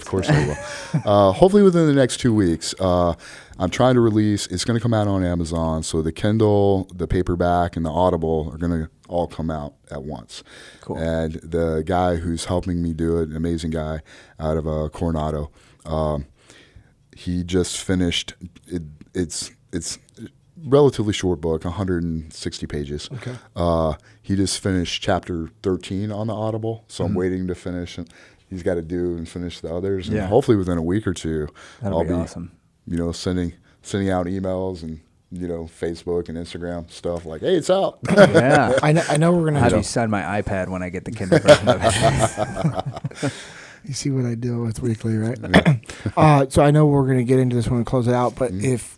Speaker 1: will. Hopefully within the next 2 weeks. I'm trying to release. It's going to come out on Amazon. So the Kindle, the paperback, and the Audible are going to all come out at once.
Speaker 3: Cool.
Speaker 1: And the guy who's helping me do it, an amazing guy out of Coronado, he just finished. It's relatively short book, 160 pages.
Speaker 2: Okay.
Speaker 1: He just finished chapter 13 on the Audible, so I'm waiting to finish. And he's got to do and finish the others, and hopefully within a week or 2,
Speaker 3: That'll be awesome.
Speaker 1: You know, sending out emails and, you know, Facebook and Instagram stuff like, hey, it's out.
Speaker 3: Yeah.
Speaker 2: I know we're gonna
Speaker 3: Have
Speaker 2: have
Speaker 3: you sign my iPad when I get the Kindle version of it?
Speaker 2: You see what I deal with weekly, right? So I know we're gonna get into this when we close it out, but if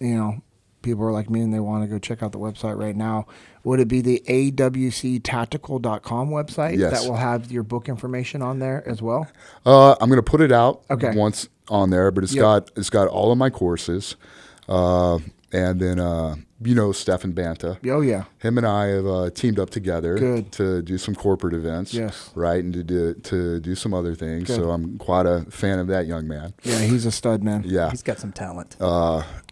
Speaker 2: you know, people are like me and they want to go check out the website right now, would it be the awctactical.com website that will have your book information on there as well?
Speaker 1: I'm going to put it out
Speaker 2: once
Speaker 1: on there, but it's got all of my courses. And then, you know, Stefan Banta.
Speaker 2: Oh, yeah.
Speaker 1: Him and I have teamed up together to do some corporate events.
Speaker 2: Yes.
Speaker 1: Right, and to do some other things. So I'm quite a fan of that young man.
Speaker 2: Yeah, he's a stud, man.
Speaker 1: Yeah.
Speaker 3: He's got some talent.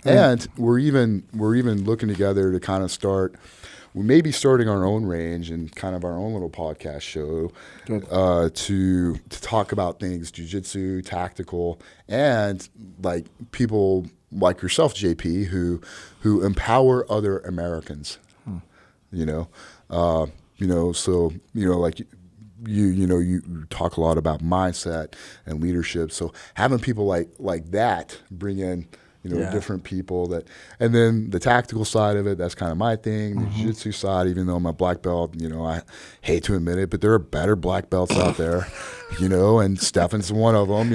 Speaker 1: And we're even looking together to kind of start. We may be starting our own range and kind of our own little podcast show to talk about things jiu-jitsu, tactical, and like people like yourself, JP, who empower other Americans. You know, so you know, like you talk a lot about mindset and leadership. So having people like that bring in,
Speaker 3: Yeah.
Speaker 1: different people that, and then the tactical side of it, that's kind of my thing. The jiu-jitsu side, even though I'm a black belt, I hate to admit it, but there are better black belts out there, and Stefan's one of them,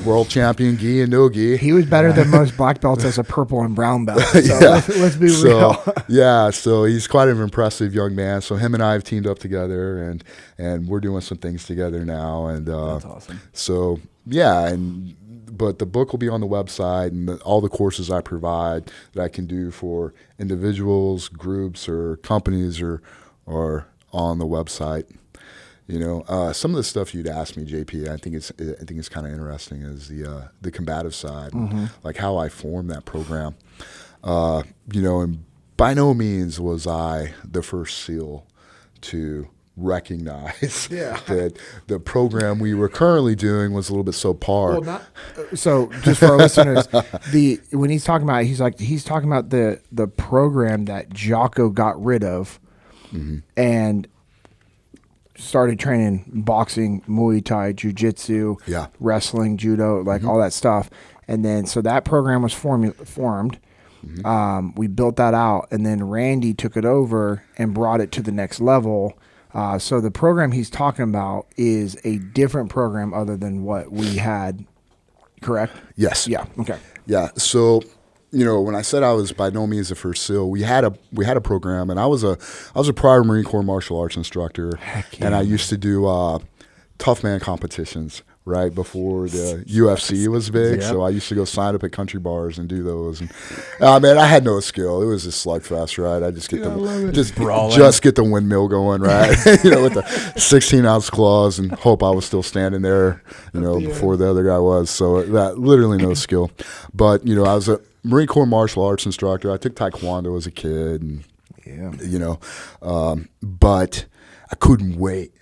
Speaker 1: world champion gi and no gi.
Speaker 2: He was better than most black belts as a purple and brown belt. So
Speaker 1: Yeah.
Speaker 2: let's be real.
Speaker 1: So he's quite an impressive young man. So him and I have teamed up together, and we're doing some things together now. And
Speaker 3: That's awesome.
Speaker 1: So yeah, but the book will be on the website, and all the courses I provide that I can do for individuals, groups, or companies are on the website. Some of the stuff you'd ask me, JP, I think it's kind of interesting is the combative side, like how I formed that program. And by no means was I the first SEAL to recognize that the program we were currently doing was a little bit subpar.
Speaker 2: So just for our listeners, when he's talking about it, he's talking about the program that Jocko got rid of and started training boxing, Muay Thai, Jiu-Jitsu, wrestling, judo, all that stuff. And then so that program was formed. We built that out, and then Randy took it over and brought it to the next level. So the program he's talking about is a different program other than what we had, correct?
Speaker 1: Yes.
Speaker 2: Yeah. Okay.
Speaker 1: Yeah. So, when I said I was by no means the first SEAL, we had a program, and I was a prior Marine Corps martial arts instructor, and I used to do tough man competitions right before the UFC was big.
Speaker 3: Yep.
Speaker 1: So I used to go sign up at country bars and do those. And man, I had no skill. It was just slugfest, right? I just get just get the windmill going, right? With the 16-ounce claws, and hope I was still standing there, before the other guy was. So that literally no skill. But I was a Marine Corps martial arts instructor. I took Taekwondo as a kid, and but I couldn't wait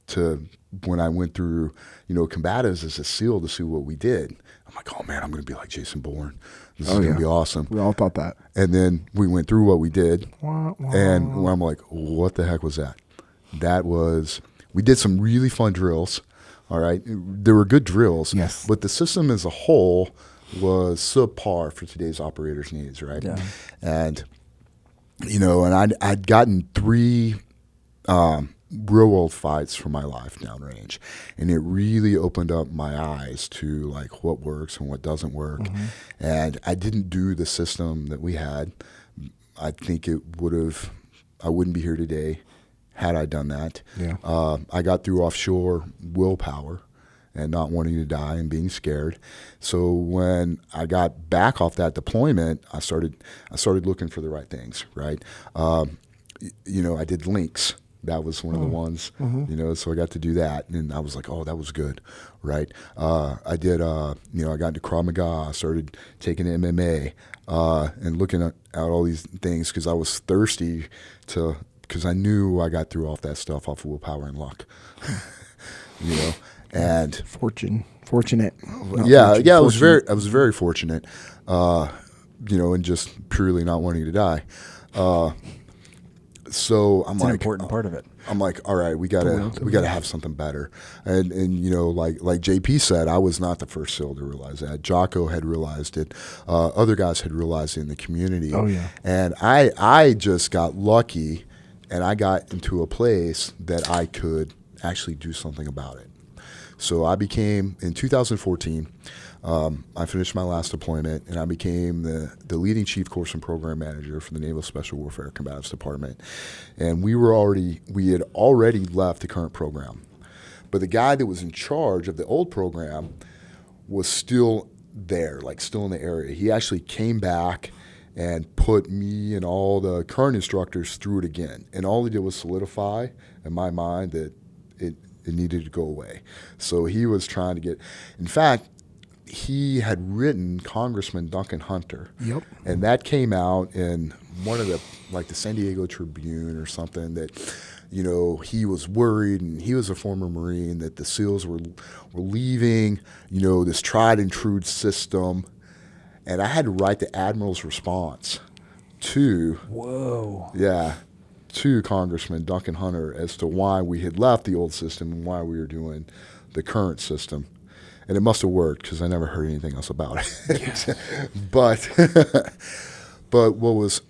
Speaker 1: to when I went through, combatives as a SEAL to see what we did. I'm like, oh man, I'm going to be like Jason Bourne. This is going to be awesome.
Speaker 2: We all thought that.
Speaker 1: And then we went through what we did, and I'm like, what the heck was that? We did some really fun drills. All right. There were good drills.
Speaker 2: Yes.
Speaker 1: But the system as a whole was subpar for today's operators' needs, right?
Speaker 3: Yeah.
Speaker 1: And, and I'd gotten 3 real world fights for my life downrange, and it really opened up my eyes to what works and what doesn't work. And I didn't do the system that we had. I think I wouldn't be here today had I done that. I got through offshore willpower and not wanting to die and being scared. So when I got back off that deployment, I started looking for the right things, right? I did links. That was one of the ones, so I got to do that, and I was like, oh, that was good, right? I did, I got into Krav Maga, started taking MMA, and looking at all these things because I was thirsty because I knew I got through all that stuff off of willpower and luck, and
Speaker 2: fortunate.
Speaker 1: I was very fortunate, and just purely not wanting to die. So I'm
Speaker 3: It's an important part of it.
Speaker 1: I'm like, all right, we gotta have something better. And like JP said, I was not the first SEAL to realize that. Jocko had realized it. Other guys had realized it in the community.
Speaker 2: Oh yeah.
Speaker 1: And I just got lucky, and I got into a place that I could actually do something about it. So I became, in 2014, I finished my last deployment, and I became the leading chief course and program manager for the Naval Special Warfare Combatives Department. And we had already left the current program. But the guy that was in charge of the old program was still there, still in the area. He actually came back and put me and all the current instructors through it again. And all he did was solidify in my mind that it needed to go away. So he was trying to get, in fact, he had written Congressman Duncan Hunter.
Speaker 2: Yep.
Speaker 1: And that came out in one of the San Diego Tribune or something that, he was worried, and he was a former Marine, that the SEALs were leaving, this tried and true system. And I had to write the Admiral's response to Congressman Duncan Hunter as to why we had left the old system and why we were doing the current system. And it must have worked because I never heard anything else about it. But but what was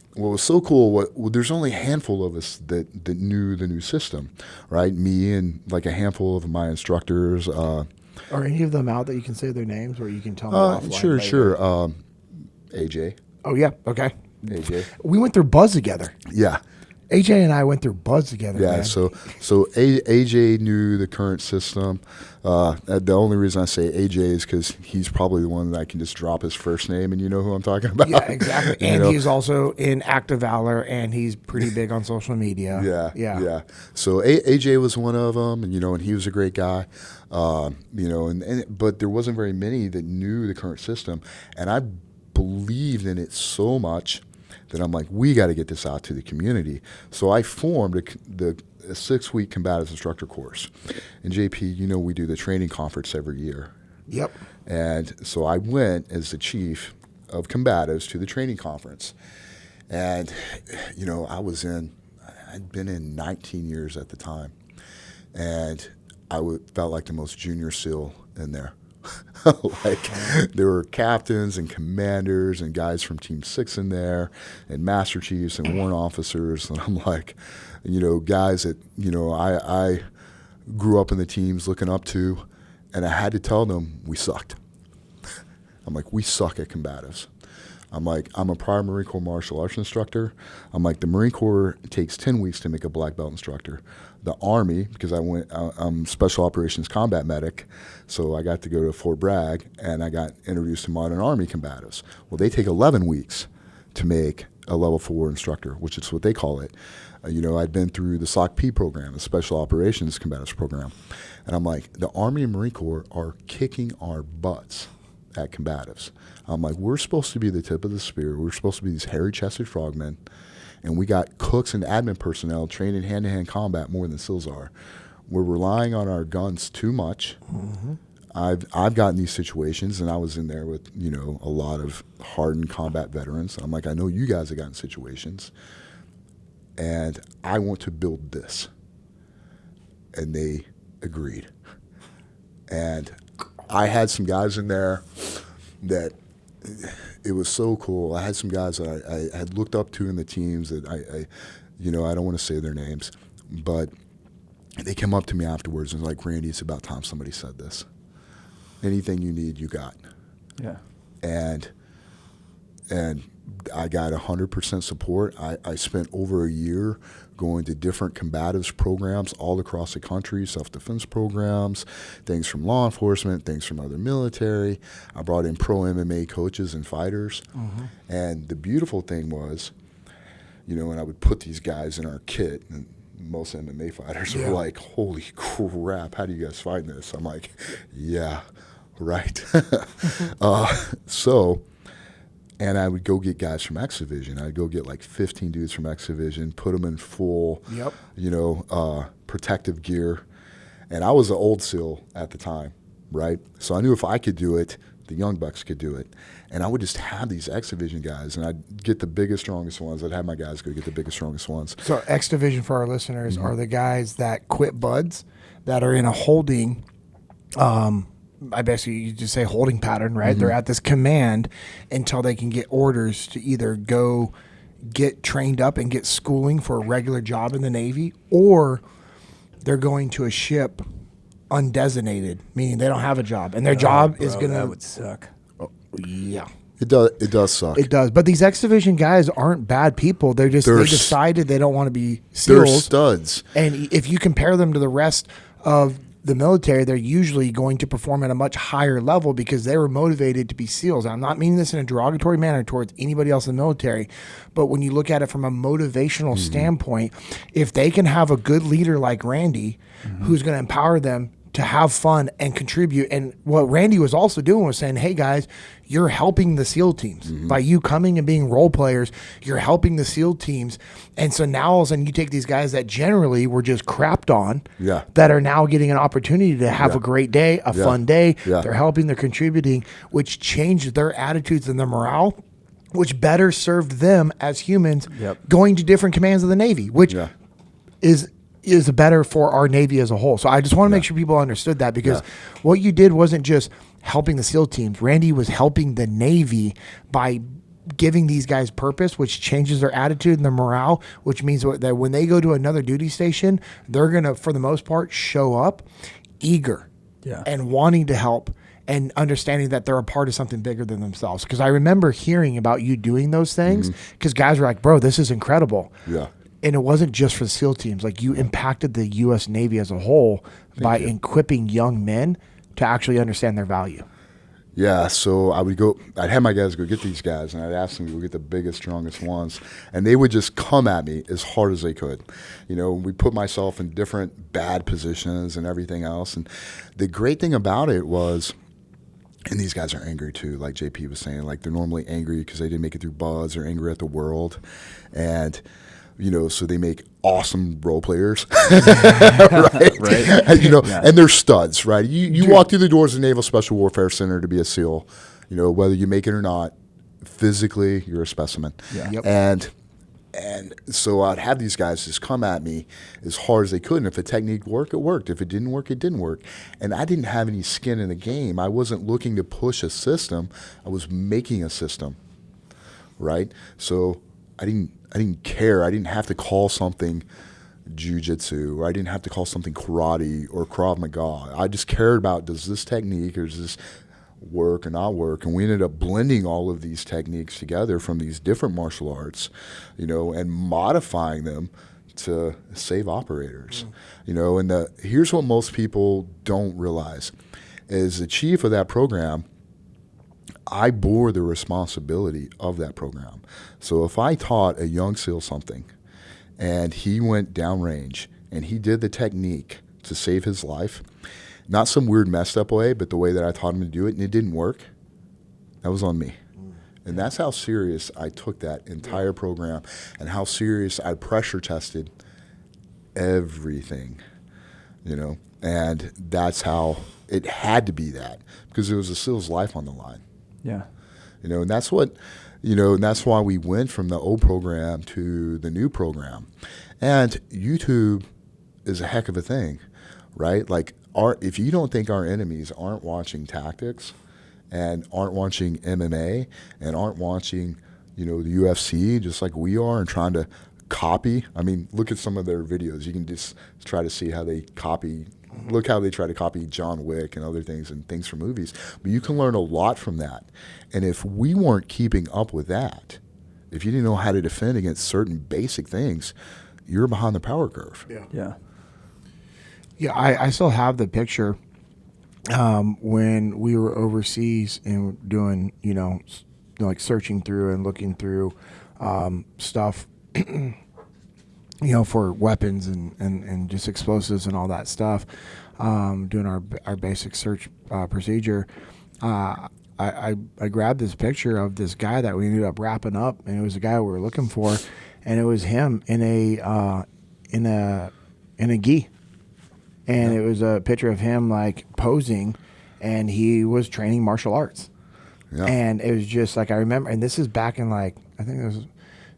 Speaker 1: so cool, there's only a handful of us that knew the new system, right? Me and like a handful of my instructors.
Speaker 2: Are any of them out that you can say their names, or you can tell me offline?
Speaker 1: Sure.
Speaker 2: later?
Speaker 1: AJ.
Speaker 2: Oh yeah. Okay.
Speaker 1: AJ.
Speaker 2: We went through Buzz together.
Speaker 1: Yeah.
Speaker 2: AJ and I went through Buzz together.
Speaker 1: Yeah,
Speaker 2: man.
Speaker 1: so AJ knew the current system. The only reason I say AJ is because he's probably the one that I can just drop his first name and you know who I'm talking about.
Speaker 2: Yeah, exactly.
Speaker 1: You
Speaker 2: And
Speaker 1: know?
Speaker 2: he's also in Active Valor, and he's pretty big on social media.
Speaker 1: Yeah. So AJ was one of them, and and he was a great guy. But there wasn't very many that knew the current system, and I believed in it so much that I'm like, we got to get this out to the community. So I formed a 6-week combatives instructor course. And JP, we do the training conference every year.
Speaker 2: Yep.
Speaker 1: And so I went as the chief of combatives to the training conference. And, I'd been in 19 years at the time. And I felt like the most junior SEAL in there. There were captains and commanders and guys from Team 6 in there, and master chiefs and warrant officers, and I'm like, guys that I grew up in the teams looking up to, and I had to tell them we sucked. I'm like, we suck at combatives. I'm like, I'm a prior Marine Corps martial arts instructor. I'm like, the Marine Corps takes 10 weeks to make a black belt instructor. The Army, because I'm special operations combat medic, so I got to go to Fort Bragg, and I got introduced to modern Army combatives. Well, they take 11 weeks to make a level 4 instructor, which is what they call it. I'd been through the SOC-P program, the Special Operations Combatives program, and I'm like, the Army and Marine Corps are kicking our butts at combatives. I'm like, we're supposed to be the tip of the spear. We're supposed to be these hairy-chested frogmen, and we got cooks and admin personnel trained in hand-to-hand combat more than SEALs are. We're relying on our guns too much. Mm-hmm. I've gotten these situations, and I was in there with a lot of hardened combat veterans. I'm like, I know you guys have gotten situations, and I want to build this. And they agreed. And I had some guys in there that it was so cool. I had some guys that I had looked up to in the teams that I don't want to say their names, but they came up to me afterwards and was like, Randy, it's about time somebody said this. Anything you need, you got.
Speaker 3: Yeah.
Speaker 1: And I got 100% support. I spent over a year going to different combatives programs all across the country, self-defense programs, things from law enforcement, things from other military. I brought in pro MMA coaches and fighters. Mm-hmm. And the beautiful thing was, and I would put these guys in our kit, and most MMA fighters were like, holy crap, how do you guys find this? I'm like, yeah, right. And I would go get guys from X Division. I'd go get like 15 dudes from X Division, put them in full, protective gear. And I was an old SEAL at the time, right? So I knew if I could do it, the young bucks could do it. And I would just have these X Division guys, and I'd get the biggest, strongest ones. I'd have my guys go get the biggest, strongest ones.
Speaker 2: So X Division, for our listeners, are the guys that quit BUDS, that are in a holding I basically, you just say holding pattern, right? Mm-hmm. They're at this command until they can get orders to either go get trained up and get schooling for a regular job in the Navy, or they're going to a ship undesignated, meaning they don't have a job, and their job is going to...
Speaker 3: That would suck.
Speaker 2: Oh, yeah.
Speaker 1: It does suck.
Speaker 2: It does. But these X Division guys aren't bad people. They decided they don't want to be SEALs.
Speaker 1: They're studs.
Speaker 2: And if you compare them to the rest of the military, they're usually going to perform at a much higher level because they were motivated to be SEALs. I'm not meaning this in a derogatory manner towards anybody else in the military, but when you look at it from a motivational standpoint, if they can have a good leader like Randy, who's going to empower them to have fun and contribute. And what Randy was also doing was saying, hey guys, you're helping the SEAL teams. By you coming and being role players, you're helping the SEAL teams. And so now all of a sudden you take these guys that generally were just crapped on, that are now getting an opportunity to have a great day, a fun day. They're helping, they're contributing, which changed their attitudes and their morale, which better served them as humans going to different commands of the Navy, which is is better for our Navy as a whole. So I just want to make sure people understood that, because what you did wasn't just helping the SEAL teams. Randy was helping the Navy by giving these guys purpose, which changes their attitude and their morale, which means that when they go to another duty station, they're going to, for the most part, show up eager and wanting to help and understanding that they're a part of something bigger than themselves. Because I remember hearing about you doing those things, because guys were like, bro, this is incredible.
Speaker 1: Yeah.
Speaker 2: And it wasn't just for the SEAL teams. Like, you impacted the U.S. Navy as a whole by equipping young men to actually understand their value.
Speaker 1: Yeah, so I'd have my guys go get these guys, and I'd ask them to go get the biggest, strongest ones, and they would just come at me as hard as they could. We put myself in different bad positions and everything else, and the great thing about it was, and these guys are angry too, like JP was saying, like they're normally angry because they didn't make it through BUD/S, or angry at the world, and so they make awesome role players, right? And they're studs, right? You walk through the doors of the Naval Special Warfare Center to be a SEAL, whether you make it or not, physically you're a specimen.
Speaker 3: Yeah.
Speaker 2: Yep.
Speaker 1: And so I'd have these guys just come at me as hard as they could. And if a technique worked, it worked. If it didn't work, it didn't work. And I didn't have any skin in the game. I wasn't looking to push a system. I was making a system, right? So I didn't care. I didn't have to call something Jiu-Jitsu, or I didn't have to call something karate or Krav Maga. I just cared about, does this technique or does this work or not work? And we ended up blending all of these techniques together from these different martial arts, and modifying them to save operators. And here's what most people don't realize. As the chief of that program, I bore the responsibility of that program. So if I taught a young SEAL something and he went downrange and he did the technique to save his life, not some weird messed up way, but the way that I taught him to do it, and it didn't work, that was on me. And that's how serious I took that entire program, and how serious I pressure tested everything, and that's how it had to be, that because there was a SEAL's life on the line.
Speaker 3: Yeah.
Speaker 1: And that's what, and that's why we went from the old program to the new program. And YouTube is a heck of a thing, right? Like, if you don't think our enemies aren't watching tactics and aren't watching MMA and aren't watching, the UFC just like we are, and trying to copy, I mean, look at some of their videos. You can just try to see how they copy. Look how they try to copy John Wick and other things and things from movies. But you can learn a lot from that. And if we weren't keeping up with that, if you didn't know how to defend against certain basic things, you're behind the power curve.
Speaker 3: Yeah.
Speaker 2: Yeah, I still have the picture when we were overseas and doing, like searching through and looking through stuff, for weapons and just explosives and all that stuff, doing our basic search procedure. I grabbed this picture of this guy that we ended up wrapping up, and it was the guy we were looking for, and it was him in a gi. And it was a picture of him like posing, and he was training martial arts. Yeah. And it was just like, I remember, and this is back in like, I think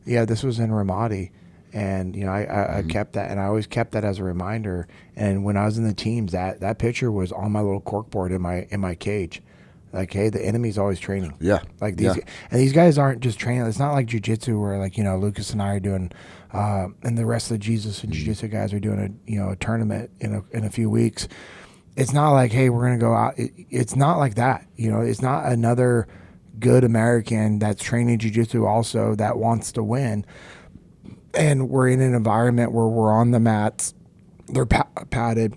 Speaker 2: this was in Ramadi. And, I kept that, and I always kept that as a reminder. And when I was in the teams, that picture was on my little corkboard in my cage. Like, hey, the enemy's always training.
Speaker 1: Yeah.
Speaker 2: Like these, and these guys aren't just training. It's not like jiu-jitsu where like, Lucas and I are doing, and the rest of the Jesus and jiu-jitsu guys are doing a tournament in a few weeks. It's not like, hey, we're going to go out. It's not like that. It's not another good American that's training jiu-jitsu also that wants to win. And we're in an environment where we're on the mats. They're padded.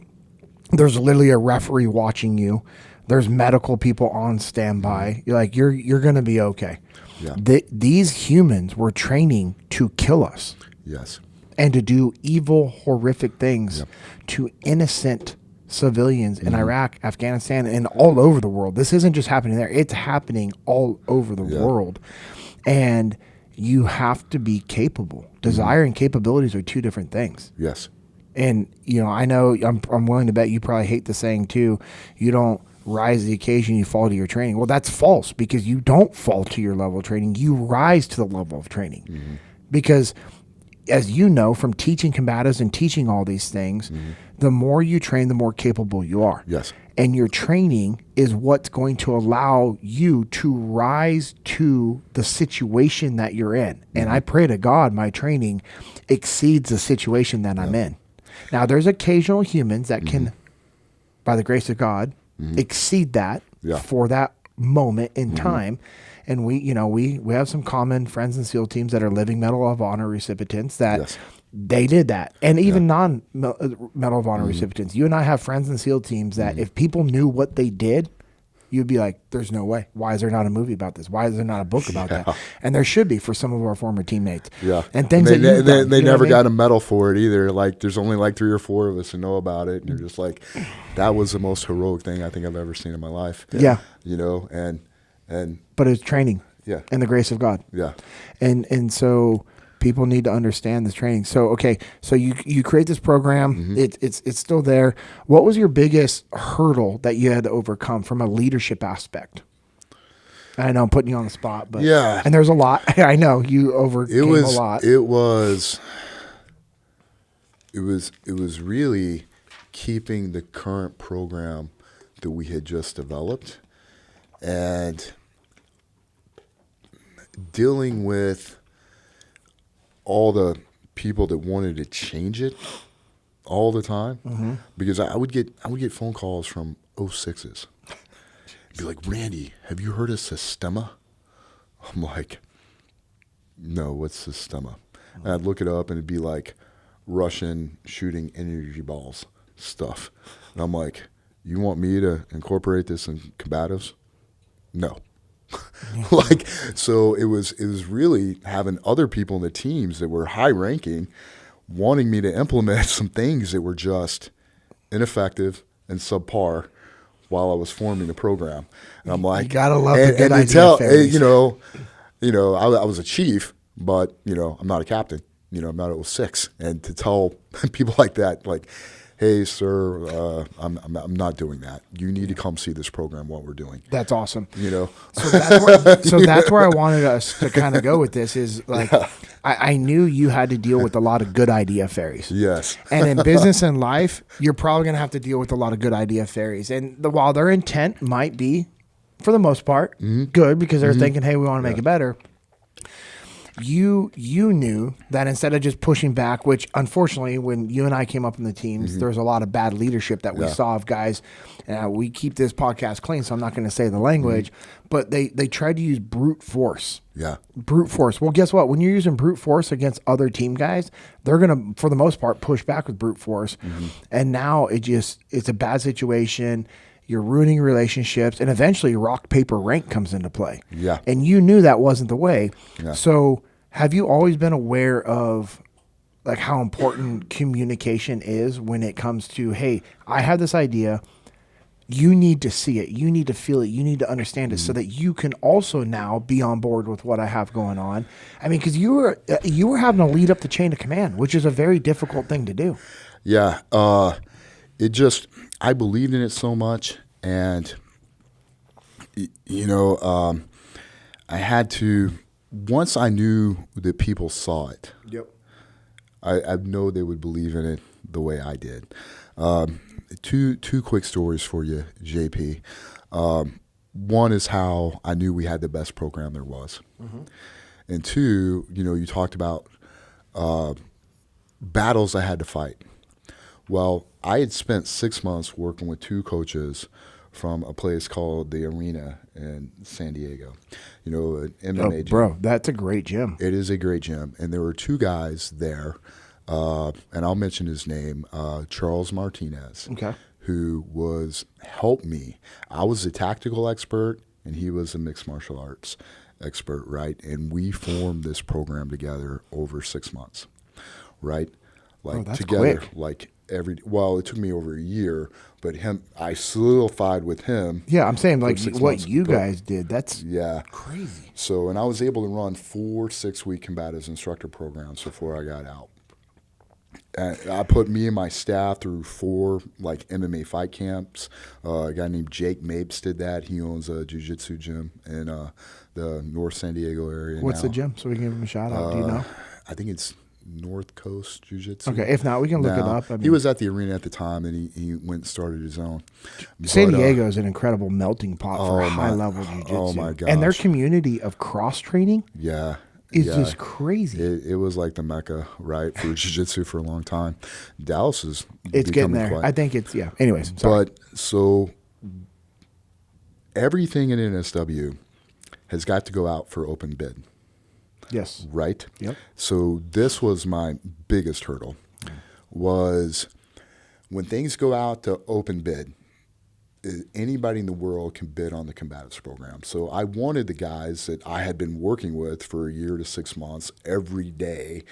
Speaker 2: There's literally a referee watching you. There's medical people on standby. You're like, you're going to be okay.
Speaker 1: Yeah.
Speaker 2: These humans were training to kill us.
Speaker 1: Yes.
Speaker 2: And to do evil, horrific things to innocent civilians in Iraq, Afghanistan, and all over the world. This isn't just happening there. It's happening all over the world. And you have to be capable. Desire and capabilities are two different things.
Speaker 1: Yes.
Speaker 2: And, I know I'm willing to bet you probably hate the saying too, you don't rise to the occasion, you fall to your training. Well, that's false, because you don't fall to your level of training. You rise to the level of training. Because as you know from teaching combatives and teaching all these things, the more you train, the more capable you are.
Speaker 1: Yes.
Speaker 2: And your training is what's going to allow you to rise to the situation that you're in. And I pray to God my training exceeds the situation that I'm in. Now, there's occasional humans that can, by the grace of God, exceed that for that moment in time. And we have some common friends in SEAL teams that are living Medal of Honor recipients that they did that. And even non-Medal of Honor recipients. You and I have friends in SEAL teams that if people knew what they did, you'd be like, there's no way. Why is there not a movie about this? Why is there not a book about that? And there should be for some of our former teammates.
Speaker 1: Yeah.
Speaker 2: And things
Speaker 1: they never
Speaker 2: got
Speaker 1: got a medal for it either. Like there's only like 3 or 4 of us who know about it. And you're just like, that was the most heroic thing I think I've ever seen in my life.
Speaker 2: Yeah.
Speaker 1: You know,
Speaker 2: but it's training.
Speaker 1: Yeah.
Speaker 2: And the grace of God.
Speaker 1: Yeah.
Speaker 2: And so people need to understand this training. So, okay. So you create this program. It's still there. What was your biggest hurdle that you had to overcome from a leadership aspect? I know I'm putting you on the spot, but and there's a lot. I know you overcame a lot.
Speaker 1: It was really keeping the current program that we had just developed and dealing with all the people that wanted to change it all the time, because I would get phone calls from 06s. Be like, Randy, have you heard of Systema? I'm like, no, what's Systema? And I'd look it up and it'd be like Russian shooting energy balls stuff. And I'm like, you want me to incorporate this in combatives? No. Like, so it was really having other people in the teams that were high ranking wanting me to implement some things that were just ineffective and subpar while I was forming the program. And I'm like,
Speaker 2: you gotta love the good idea fairies.
Speaker 1: I was a chief, but I'm not a captain. I'm not 06. And to tell people like that, like, hey, sir, I'm not doing that. You need to come see this program, what we're doing.
Speaker 2: That's awesome.
Speaker 1: So
Speaker 2: that's where I wanted us to kind of go with this is like, I knew you had to deal with a lot of good idea fairies.
Speaker 1: Yes.
Speaker 2: And in business and life, you're probably going to have to deal with a lot of good idea fairies. And while their intent might be, for the most part, good because they're thinking, hey, we want to make it better. You knew that instead of just pushing back, which unfortunately, when you and I came up in the teams, there's a lot of bad leadership that we saw of guys. We keep this podcast clean, so I'm not going to say the language, but they tried to use brute force.
Speaker 1: Yeah.
Speaker 2: Brute force. Well, guess what? When you're using brute force against other team guys, they're going to, for the most part, push back with brute force. And now it's a bad situation. You're ruining relationships, and eventually rock, paper, rank comes into play.
Speaker 1: Yeah.
Speaker 2: And you knew that wasn't the way.
Speaker 1: Yeah.
Speaker 2: So have you always been aware of like how important communication is when it comes to, hey, I have this idea. You need to see it. You need to feel it. You need to understand it so that you can also now be on board with what I have going on. I mean, because you were having to lead up the chain of command, which is a very difficult thing to do.
Speaker 1: Yeah. I believed in it so much, and I had to. Once I knew that people saw it, I know they would believe in it the way I did. Two quick stories for you, JP. One is how I knew we had the best program there was, and two, you talked about battles I had to fight. Well, I had spent 6 months working with 2 coaches from a place called the Arena in San Diego. An MMA gym.
Speaker 2: Bro, that's a great gym.
Speaker 1: It is a great gym. And there were 2 guys there, and I'll mention his name, Charles Martinez, who helped me. I was a tactical expert, and he was a mixed martial arts expert, right? And we formed this program together over 6 months, right?
Speaker 2: That's
Speaker 1: together,
Speaker 2: quick.
Speaker 1: It took me over a year, but I solidified with him.
Speaker 2: Yeah, I'm saying like
Speaker 1: 6
Speaker 2: what
Speaker 1: months.
Speaker 2: you guys did, that's
Speaker 1: crazy. So, and I was able to run 4 6-week combatives instructor programs before I got out. And I put me and my staff through 4 MMA fight camps. A guy named Jake Mapes did that. He owns a Jiu-Jitsu gym in the North San Diego area.
Speaker 2: What's the gym? So we can give him a shout out. Do you know?
Speaker 1: I think it's North Coast Jiu-Jitsu.
Speaker 2: Okay, if not, we can look it
Speaker 1: now.
Speaker 2: up. I
Speaker 1: He
Speaker 2: mean,
Speaker 1: was at the arena at the time, and he went and started his own.
Speaker 2: San
Speaker 1: But,
Speaker 2: Diego is an incredible melting pot for high-level jiu-jitsu.
Speaker 1: oh my
Speaker 2: And their
Speaker 1: gosh.
Speaker 2: community of cross-training
Speaker 1: Yeah.
Speaker 2: is
Speaker 1: yeah.
Speaker 2: just crazy.
Speaker 1: It was like the Mecca, right, for jiu-jitsu for a long time. Dallas is
Speaker 2: It's getting
Speaker 1: becoming
Speaker 2: there.
Speaker 1: quite-
Speaker 2: I think it's, yeah. Anyways, sorry.
Speaker 1: But so everything in NSW has got to go out for open bid,
Speaker 2: Yes.
Speaker 1: right?
Speaker 2: Yep.
Speaker 1: So this was my biggest hurdle, was when things go out to open bid, anybody in the world can bid on the combatives program. So I wanted the guys that I had been working with for a year to 6 months every day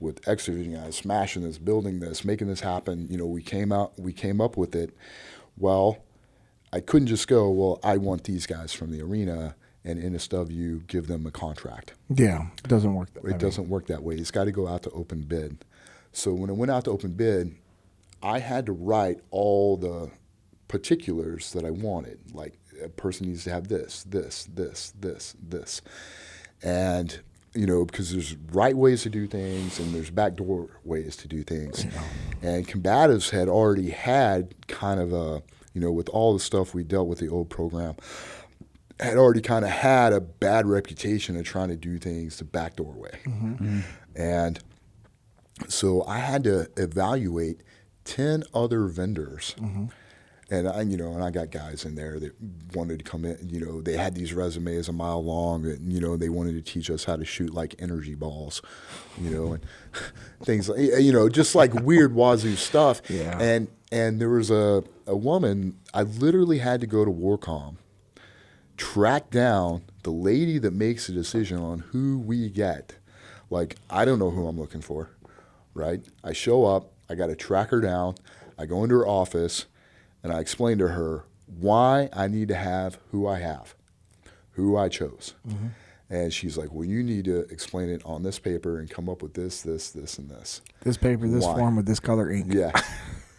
Speaker 1: with executing guys, smashing this, building this, making this happen. You know, we came up with it. Well, I couldn't just go, well, I want these guys from the arena and NSW give them a contract.
Speaker 2: Yeah. It doesn't work that way.
Speaker 1: It doesn't work that way. It's got to go out to open bid. So when it went out to open bid, I had to write all the particulars that I wanted. Like, a person needs to have this. And, you know, because there's right ways to do things and there's backdoor ways to do things. And combatives had already had kind of a, you know, with all the stuff we dealt with the old program, had already kind of had a bad reputation of trying to do things the backdoor way. And so I had to evaluate 10 other vendors. And I got guys in there that wanted to come in. You know, they had these resumes a mile long, and you know, they wanted to teach us how to shoot like energy balls, you know, and things like, you know, just like weird wazoo stuff.
Speaker 2: Yeah.
Speaker 1: And there was a woman. I literally had to go to Warcom, track down the lady that makes the decision on who we get. Like, I don't know who I'm looking for, right? I show up, I got to track her down. I go into her office, and I explain to her why I need to have who I have, who I chose. And she's like, well, you need to explain it on this paper and come up with this, and this.
Speaker 2: This paper, this
Speaker 1: Why?
Speaker 2: form with this color ink.
Speaker 1: Yeah.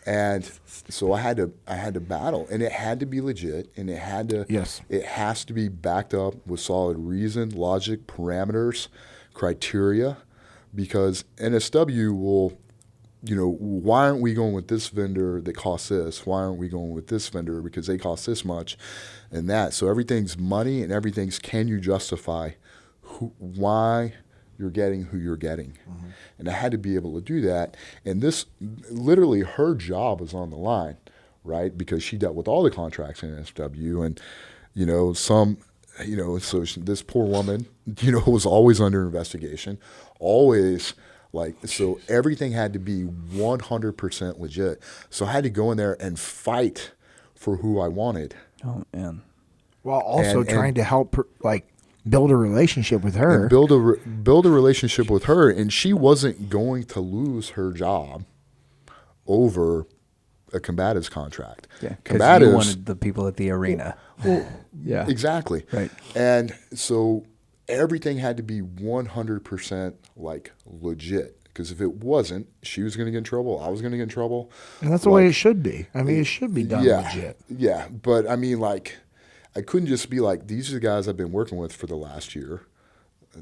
Speaker 1: And so I had to battle, and it had to be legit, and it has to be backed up with solid reason, logic, parameters, criteria, because NSW will, you know, why aren't we going with this vendor that costs this? Why aren't we going with this vendor because they cost this much and that? So everything's money, and everything's, can you justify why you're getting who you're getting? And I had to be able to do that. And this, literally, her job was on the line, right? Because she dealt with all the contracts in NSW, and, you know, so this poor woman, you know, was always under investigation, always. Like, so everything had to be 100% legit. So I had to go in there and fight for who I wanted.
Speaker 3: Oh, man.
Speaker 2: While also
Speaker 1: And-
Speaker 2: trying to help, build a relationship with her.
Speaker 1: And build a relationship with her, and she wasn't going to lose her job over a combatives contract.
Speaker 3: Yeah, because you wanted the people at the arena.
Speaker 1: Well,
Speaker 3: Yeah.
Speaker 1: exactly.
Speaker 3: Right.
Speaker 1: And so everything had to be 100% like legit, because if it wasn't, she was going to get in trouble, I was going to get in trouble.
Speaker 2: And that's the way it should be. I mean, it should be done legit.
Speaker 1: Yeah, but I mean, like, I couldn't just be like, these are the guys I've been working with for the last year.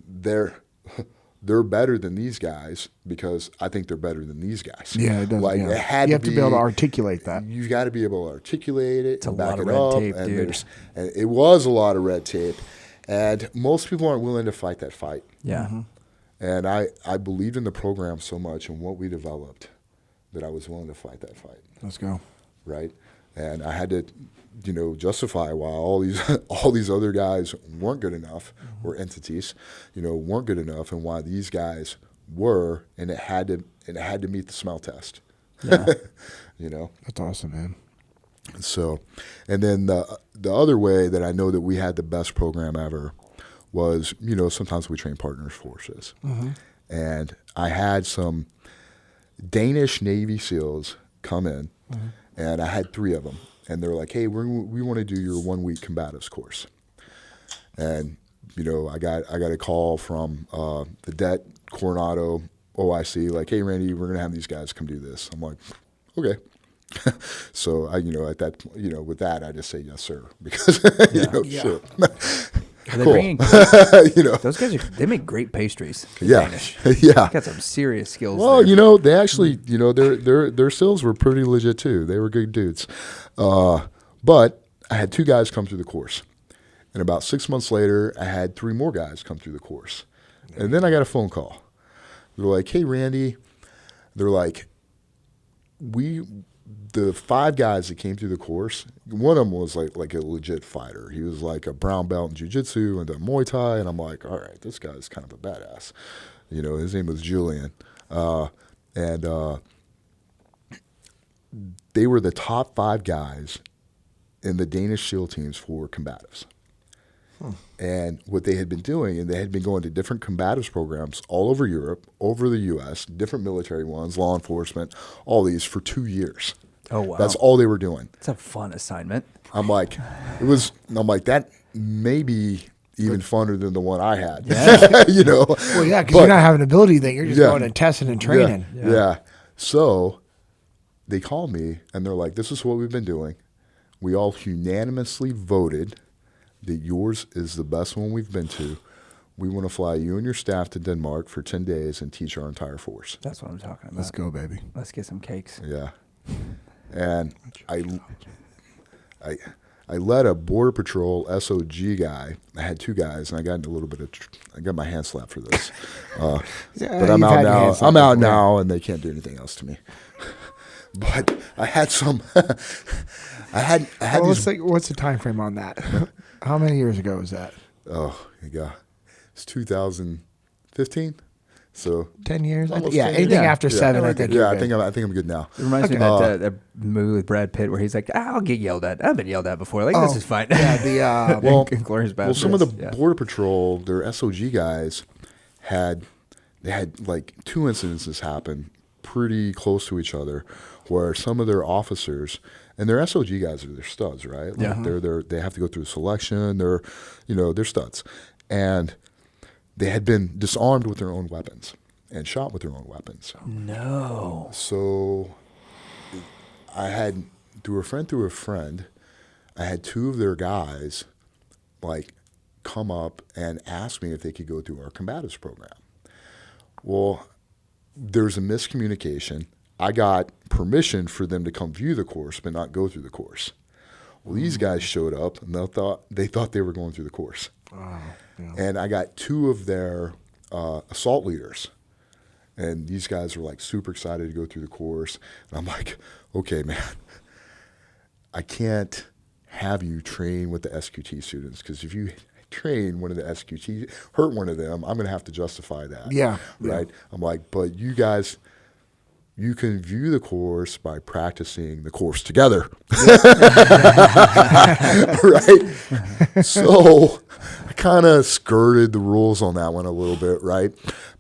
Speaker 1: They're better than these guys because I think they're better than these guys.
Speaker 2: Yeah, it does.
Speaker 1: Like,
Speaker 2: yeah.
Speaker 1: it had
Speaker 2: you
Speaker 1: to
Speaker 2: have to be able to articulate that.
Speaker 1: You've got to be able to articulate it,
Speaker 3: It's a
Speaker 1: and back
Speaker 3: lot of
Speaker 1: it
Speaker 3: red
Speaker 1: up,
Speaker 3: tape,
Speaker 1: and
Speaker 3: dude.
Speaker 1: and it was a lot of red tape, and most people aren't willing to fight that fight.
Speaker 3: Yeah.
Speaker 1: And I believed in the program so much and what we developed that I was willing to fight that fight.
Speaker 2: Let's go.
Speaker 1: Right? And I had to, you know, justify why all these other guys weren't good enough, or entities, you know, weren't good enough, and why these guys were, and it had to meet the smell test.
Speaker 3: Yeah.
Speaker 1: You know.
Speaker 2: That's awesome, man.
Speaker 1: So, and then the other way that I know that we had the best program ever was, you know, sometimes we train partners forces. And I had some Danish Navy SEALs come in, and I had 3 of them. And they're like, hey, we want to do your 1-week combatives course. And, you know, I got a call from the DET Coronado OIC, like, hey, Randy, we're going to have these guys come do this. I'm like, okay. So I, you know, at that, you know, with that, I just say yes, sir, because you know, shit.
Speaker 3: Are they
Speaker 1: cool.
Speaker 3: bringing
Speaker 1: You know,
Speaker 3: those guys they make great pastries. the
Speaker 1: yeah,
Speaker 3: Danish.
Speaker 1: yeah.
Speaker 3: Got some serious skills.
Speaker 1: Well,
Speaker 3: there.
Speaker 1: you know, they actually, you know, their sales were pretty legit too. They were good dudes. But I had 2 guys come through the course. And about 6 months later, I had 3 more guys come through the course. And then I got a phone call. They're like, "Hey, Randy," they're like, the 5 guys that came through the course, one of them was like a legit fighter. He was like a brown belt in Jiu-Jitsu and done Muay Thai. And I'm like, all right, this guy's kind of a badass. You know, his name was Julian. And they were the top 5 guys in the Danish SEAL teams for combatives. And what they had been doing, and they had been going to different combatives programs all over Europe, over the U.S., different military ones, law enforcement, all these for 2 years.
Speaker 3: Oh, wow.
Speaker 1: That's all they were doing.
Speaker 3: It's a fun assignment.
Speaker 1: I'm like, that may be even funner than the one I had.
Speaker 3: Yeah.
Speaker 1: You know?
Speaker 2: Well, yeah, because you're not having an ability thing. You're just
Speaker 1: Yeah.
Speaker 2: going and testing and training.
Speaker 1: Yeah. So they called me and they're like, "This is what we've been doing. We all unanimously voted that yours is the best one we've been to. We want to fly you and your staff to Denmark for 10 days and teach our entire force."
Speaker 3: That's what I'm talking about.
Speaker 2: Let's go, baby.
Speaker 3: Let's get some cakes.
Speaker 1: Yeah. And I led a Border Patrol SOG guy. I had 2 guys, and I got into a little bit I got my hand slapped for this. But I'm
Speaker 2: you've
Speaker 1: out
Speaker 2: had your
Speaker 1: now.
Speaker 2: hand slapped
Speaker 1: I'm out
Speaker 2: before.
Speaker 1: now, and they can't do anything else to me. But I had some. I had
Speaker 2: Well,
Speaker 1: these.
Speaker 2: what's the time frame on that? How many years ago was that?
Speaker 1: Oh, yeah, it's 2015. So
Speaker 2: 10 years?
Speaker 1: Almost
Speaker 2: Yeah,
Speaker 1: 10
Speaker 2: anything
Speaker 1: years.
Speaker 2: after
Speaker 1: Yeah.
Speaker 2: 7, I think.
Speaker 1: yeah,
Speaker 2: you're
Speaker 1: I
Speaker 2: good.
Speaker 1: think I'm good now.
Speaker 3: It reminds me of that movie with Brad Pitt where he's like, "I'll get yelled at. I've been yelled at before. Like, this is fine."
Speaker 2: Yeah, the
Speaker 1: Well,
Speaker 3: Glorious
Speaker 1: Well, some of the
Speaker 3: Bastards. Yeah.
Speaker 1: Border Patrol, their SOG guys, had like 2 incidences happen pretty close to each other, where some of their officers and their SOG guys are their studs, right? Like
Speaker 3: Yeah.
Speaker 1: they have to go through selection. They're studs, and they had been disarmed with their own weapons and shot with their own weapons.
Speaker 3: No.
Speaker 1: So I had, through a friend, I had 2 of their guys like come up and ask me if they could go through our combatives program. Well, there's a miscommunication. I got permission for them to come view the course but not go through the course. Well, these guys showed up and they thought they were going through the course.
Speaker 2: Oh, yeah.
Speaker 1: And I got 2 of their assault leaders. And these guys were like super excited to go through the course. And I'm like, okay, man, I can't have you train with the SQT students, because if you train one of the SQT, hurt one of them, I'm going to have to justify that.
Speaker 2: Yeah.
Speaker 1: Right? I'm like, but you guys, you can view the course by practicing the course together. Right? So I kind of skirted the rules on that one a little bit, right?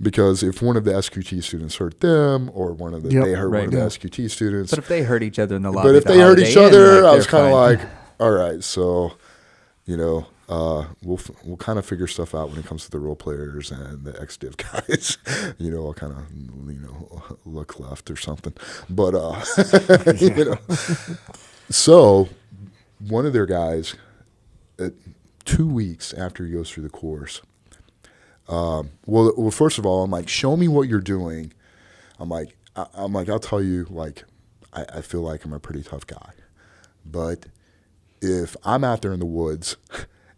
Speaker 1: Because if one of the SQT students hurt them, or one of the they hurt one of the SQT students.
Speaker 3: But if they hurt each other in the lobby,
Speaker 1: But if
Speaker 3: at the
Speaker 1: they hurt
Speaker 3: Holiday
Speaker 1: each
Speaker 3: Inn,
Speaker 1: other,
Speaker 3: like,
Speaker 1: I was
Speaker 3: they're
Speaker 1: kind of
Speaker 3: fine.
Speaker 1: like, all right, so, we'll kind of figure stuff out when it comes to the role players and the ex-div guys. I'll kind of, look left or something. But, so one of their guys, 2 weeks after he goes through the course, well, first of all, I'm like, show me what you're doing. I'm like, I'll tell you, like, I feel like I'm a pretty tough guy. But if I'm out there in the woods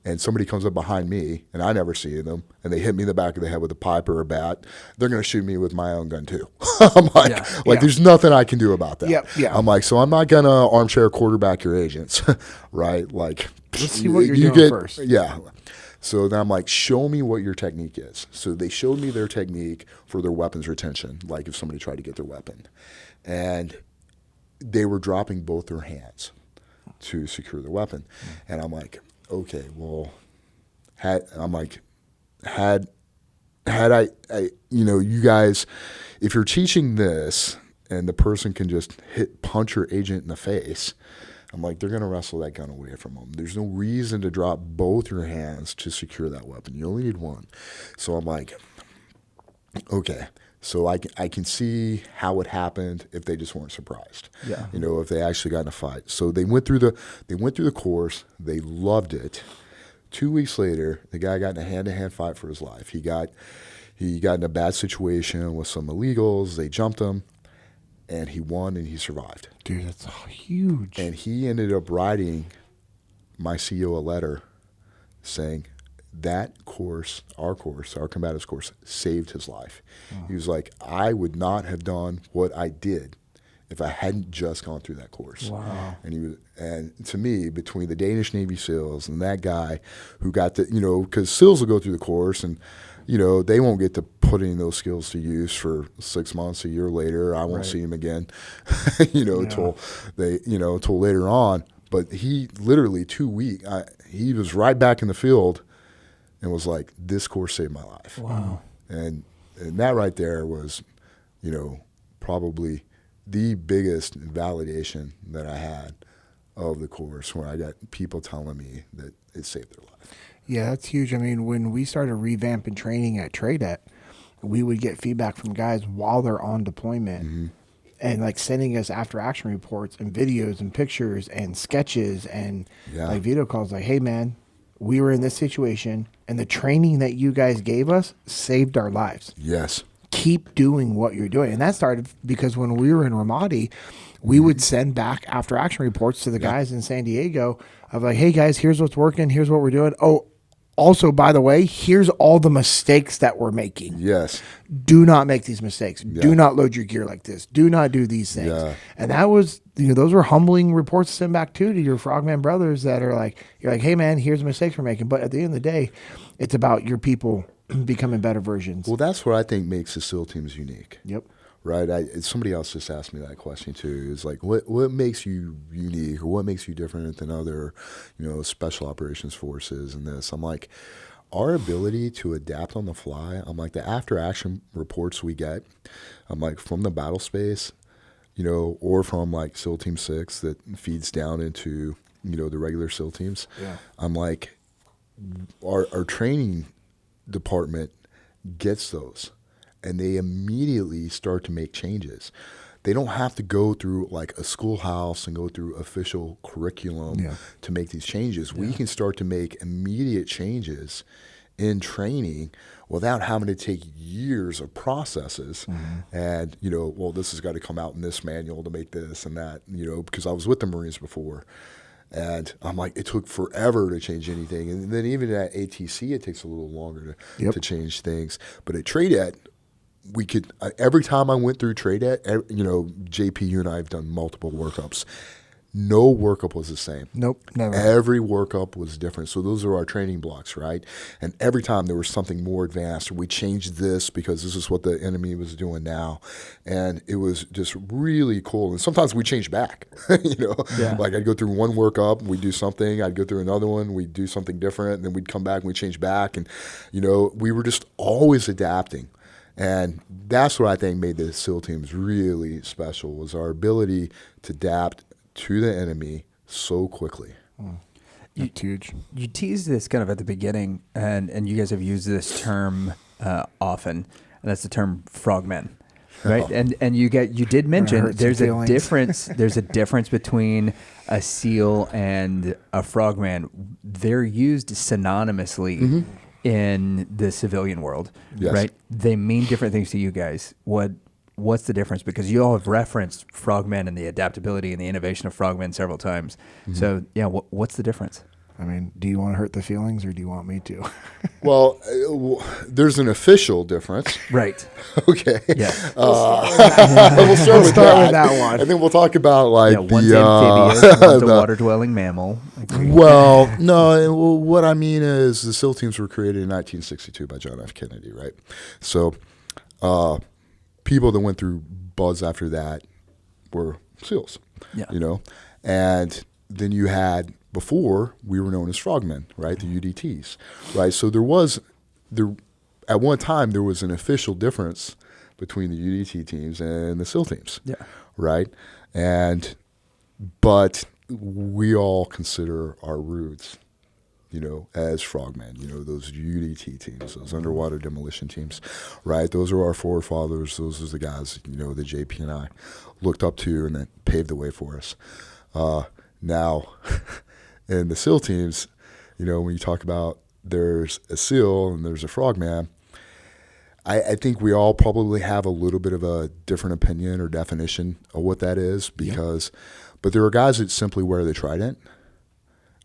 Speaker 1: and somebody comes up behind me and I never see them and they hit me in the back of the head with a pipe or a bat, they're going to shoot me with my own gun too. I'm like, there's nothing I can do about that.
Speaker 2: Yep, yeah.
Speaker 1: I'm like, so I'm not going to armchair quarterback your agents, right? Like,
Speaker 2: Let's see what you're doing first.
Speaker 1: Yeah. So then I'm like, show me what your technique is. So they showed me their technique for their weapons retention, like if somebody tried to get their weapon. And they were dropping both their hands to secure the weapon. And I'm like, okay, well, had I you guys, if you're teaching this and the person can just punch your agent in the face, I'm like, they're going to wrestle that gun away from them. There's no reason to drop both your hands to secure that weapon. You only need one. So I'm like, okay. So I can see how it happened if they just weren't surprised.
Speaker 3: Yeah.
Speaker 1: If they actually got in a fight. So they went through the course. They loved it. 2 weeks later, the guy got in a hand-to-hand fight for his life. He got in a bad situation with some illegals. They jumped him, and he won, and he survived.
Speaker 2: Dude, that's huge.
Speaker 1: And he ended up writing my CEO a letter saying that course, our combatives course, saved his life. He was like, I would not have done what I did if I hadn't just gone through that course.
Speaker 2: Wow.
Speaker 1: And to me, between the Danish Navy SEALs and that guy who got the, because SEALs will go through the course and, they won't get to put any of those skills to use for 6 months, a year later. I won't see him again, till later on. But he literally 2 weeks, he was right back in the field and was like, this course saved my life.
Speaker 2: Wow.
Speaker 1: And that right there was, probably the biggest validation that I had of the course, where I got people telling me that it saved their life.
Speaker 2: Yeah, that's huge. I mean, when we started revamping training at TRADET, we would get feedback from guys while they're on deployment and like sending us after action reports and videos and pictures and sketches and like video calls like, hey man, we were in this situation and the training that you guys gave us saved our lives.
Speaker 1: Yes.
Speaker 2: Keep doing what you're doing. And that started because when we were in Ramadi, we would send back after action reports to the guys in San Diego of like, hey guys, here's what's working. Here's what we're doing. Oh, also, by the way, here's all the mistakes that we're making.
Speaker 1: Yes.
Speaker 2: Do not make these mistakes. Yeah. Do not load your gear like this. Do not do these things. Yeah. And that was, those were humbling reports to send back to your Frogman brothers that are like, you're like, hey man, here's the mistakes we're making. But at the end of the day, it's about your people becoming better versions.
Speaker 1: Well, that's what I think makes the SEAL teams unique.
Speaker 2: Yep.
Speaker 1: Right. Somebody else just asked me that question too. Is like, what makes you unique, or what makes you different than other, special operations forces and this? I'm like, our ability to adapt on the fly. I'm like, the after action reports we get, I'm like, from the battle space, or from like SEAL Team 6 that feeds down into, the regular SEAL teams.
Speaker 2: Yeah.
Speaker 1: I'm like, our training department gets those. And they immediately start to make changes. They don't have to go through like a schoolhouse and go through official curriculum to make these changes. We can start to make immediate changes in training without having to take years of processes. And, this has got to come out in this manual to make this and that, because I was with the Marines before. And I'm like, it took forever to change anything. And then even at ATC, it takes a little longer to change things. But at TRADET, we could, every time I went through TRADET, JP, you and I have done multiple workups. No workup was the same.
Speaker 2: Nope, never.
Speaker 1: Every workup was different. So those are our training blocks, right? And every time there was something more advanced, we changed this because this is what the enemy was doing now. And it was just really cool. And sometimes we changed back, like I'd go through one workup, we'd do something, I'd go through another one, we'd do something different, and then we'd come back and we'd change back. And, we were just always adapting. And that's what I think made the SEAL teams really special, was our ability to adapt to the enemy so quickly.
Speaker 2: That's huge.
Speaker 3: You teased this kind of at the beginning, and you guys have used this term often, and that's the term frogmen, right? Oh. And you did mention there's a difference. There's a difference between a SEAL and a frogman. They're used synonymously in the civilian world, right? They mean different things to you guys. What's the difference? Because you all have referenced frogmen and the adaptability and the innovation of frogmen several times. So, what's the difference?
Speaker 2: I mean, do you want to hurt the feelings, or do you want me to?
Speaker 1: Well, there's an official difference.
Speaker 3: Right.
Speaker 1: Okay.
Speaker 3: Yeah.
Speaker 1: We'll start with
Speaker 2: that one.
Speaker 1: And then we'll talk about like
Speaker 3: one's amphibious, one's a water-dwelling mammal.
Speaker 1: Well, no, what I mean is the SEAL teams were created in 1962 by John F. Kennedy, right? So people that went through BUDS after that were SEALs, and then you had, before, we were known as frogmen, right? The UDTs, right? So at one time, there was an official difference between the UDT teams and the SEAL teams, right? But we all consider our roots, as frogmen, those UDT teams, those underwater demolition teams, right? Those are our forefathers. Those are the guys, that JP and I looked up to and that paved the way for us. Now, in the SEAL teams, When you talk about there's a SEAL and there's a frogman, I think we all probably have a little bit of a different opinion or definition of what that is but there are guys that simply wear the trident,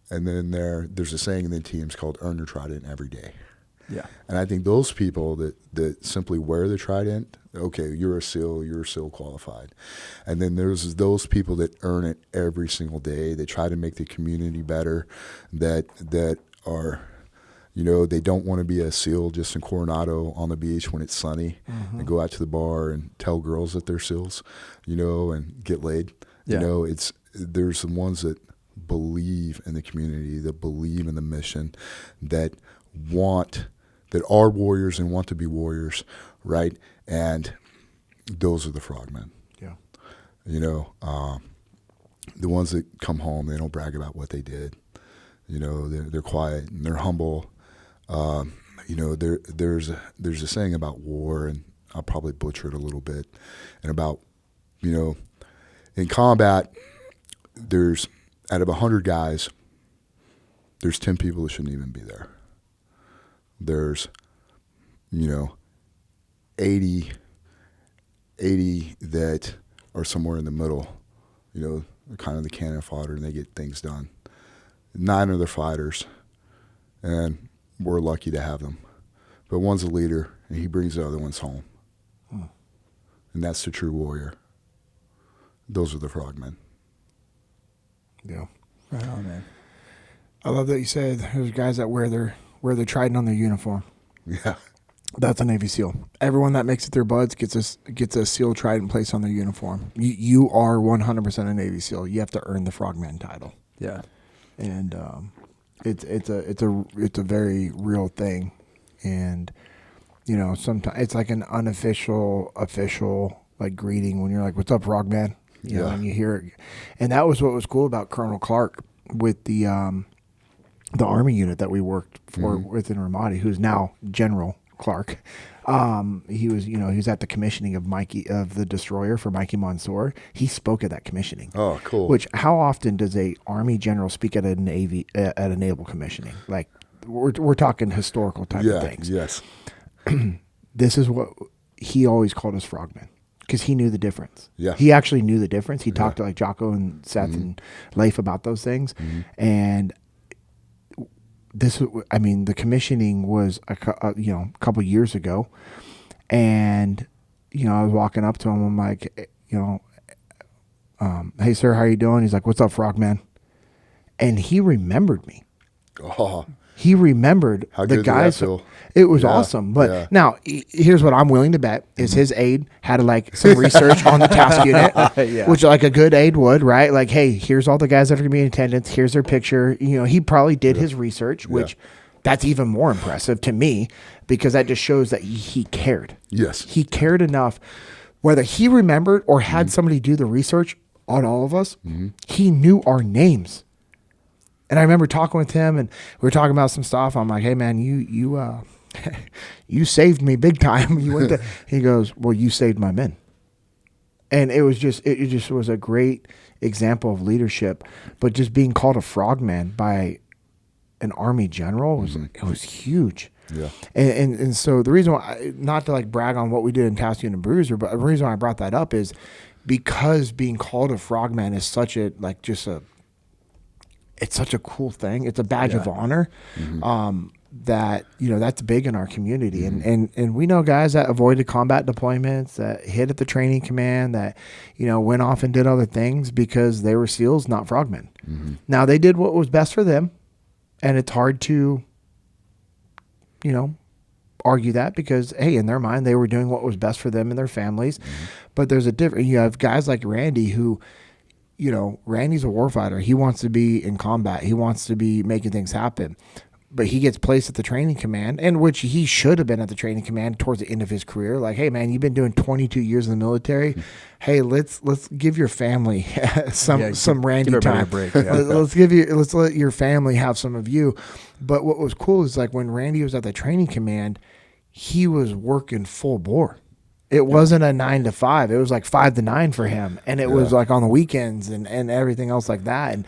Speaker 1: and then there's a saying in the teams called earn your trident every day.
Speaker 3: Yeah.
Speaker 1: And I think those people that simply wear the trident, okay, you're a SEAL qualified. And then there's those people that earn it every single day. They try to make the community better, that are, they don't want to be a SEAL just in Coronado on the beach when it's sunny and go out to the bar and tell girls that they're SEALs, and get laid.
Speaker 3: Yeah.
Speaker 1: There's the ones that believe in the community, that believe in the mission, that are warriors and want to be warriors, right? And those are the frogmen.
Speaker 2: Yeah.
Speaker 1: The ones that come home, they don't brag about what they did. They're quiet and they're humble. There's a saying about war, and I'll probably butcher it a little bit, and about, in combat, there's, out of 100 guys, there's 10 people that shouldn't even be there. There's, 80 that are somewhere in the middle, they're kind of the cannon fodder and they get things done. 9 are the fighters, and we're lucky to have them. But one's a leader, and he brings the other ones home. And that's the true warrior. Those are the frogmen.
Speaker 2: Yeah.
Speaker 3: Right on, man.
Speaker 2: I love that you said there's guys that wear their trident on their uniform.
Speaker 1: Yeah.
Speaker 2: That's a Navy SEAL. Everyone that makes it through BUD/S gets a SEAL trident placed on their uniform. You are 100% a Navy SEAL. You have to earn the frogman title.
Speaker 3: Yeah.
Speaker 2: And it's a very real thing. And sometimes it's like an unofficial like greeting when you're like, "What's up, frogman?" And you hear it. And that was what was cool about Colonel Clark with the Army unit that we worked for with in Ramadi, who's now General Clark. He was at the commissioning of the destroyer for Mikey Mansour. He spoke at that commissioning.
Speaker 1: Oh, cool.
Speaker 2: Which, how often does a Army general speak at a naval commissioning? Like, we're talking historical type of things.
Speaker 1: Yes.
Speaker 2: This is what he always called us frogmen, because he knew the difference.
Speaker 1: Yeah.
Speaker 2: He actually knew the difference. He talked to like Jocko and Seth and Leif about those things. And the commissioning was a couple years ago, and I was walking up to him. I'm like, "Hey sir, how you doing?" He's like, "What's up, frogman?" And he remembered me.
Speaker 1: Oh,
Speaker 2: He remembered
Speaker 1: how
Speaker 2: the
Speaker 1: good
Speaker 2: guys.
Speaker 1: did that feel?
Speaker 2: It was awesome. But now, here's what I'm willing to bet is his aide had like some research on the task unit, which like a good aide would, right? Like, hey, here's all the guys that are going to be in attendance. Here's their picture. He probably did his research, which that's even more impressive to me, because that just shows that he cared.
Speaker 1: Yes.
Speaker 2: He cared enough, whether he remembered or had somebody do the research on all of us, he knew our names. And I remember talking with him, and we were talking about some stuff. I'm like, "Hey man, you you saved me big time." He goes, "Well, you saved my men." And it just was a great example of leadership. But just being called a frogman by an Army general it was huge.
Speaker 1: Yeah.
Speaker 2: And so the reason why, not to like brag on what we did in Task Unit and Bruiser, but the reason why I brought that up is because being called a frogman is such it's such a cool thing. It's a badge of honor. That that's big in our community. And we know guys that avoided combat deployments, that hit at the training command, that went off and did other things because they were SEALs, not frogmen. Now they did what was best for them, and it's hard to argue that, because hey, in their mind they were doing what was best for them and their families. But there's a difference. You have guys like Randy who, Randy's a warfighter. He wants to be in combat. He wants to be making things happen. But he gets placed at the training command, and which he should have been at the training command towards the end of his career. Like, hey man, you've been doing 22 years in the military. Hey, let's give your family some Randy time.
Speaker 3: Break,
Speaker 2: let's let your family have some of you. But what was cool is like when Randy was at the training command, he was working full bore. It wasn't a 9 to 5. It was like 5 to 9 for him. And it was like on the weekends and everything else like that.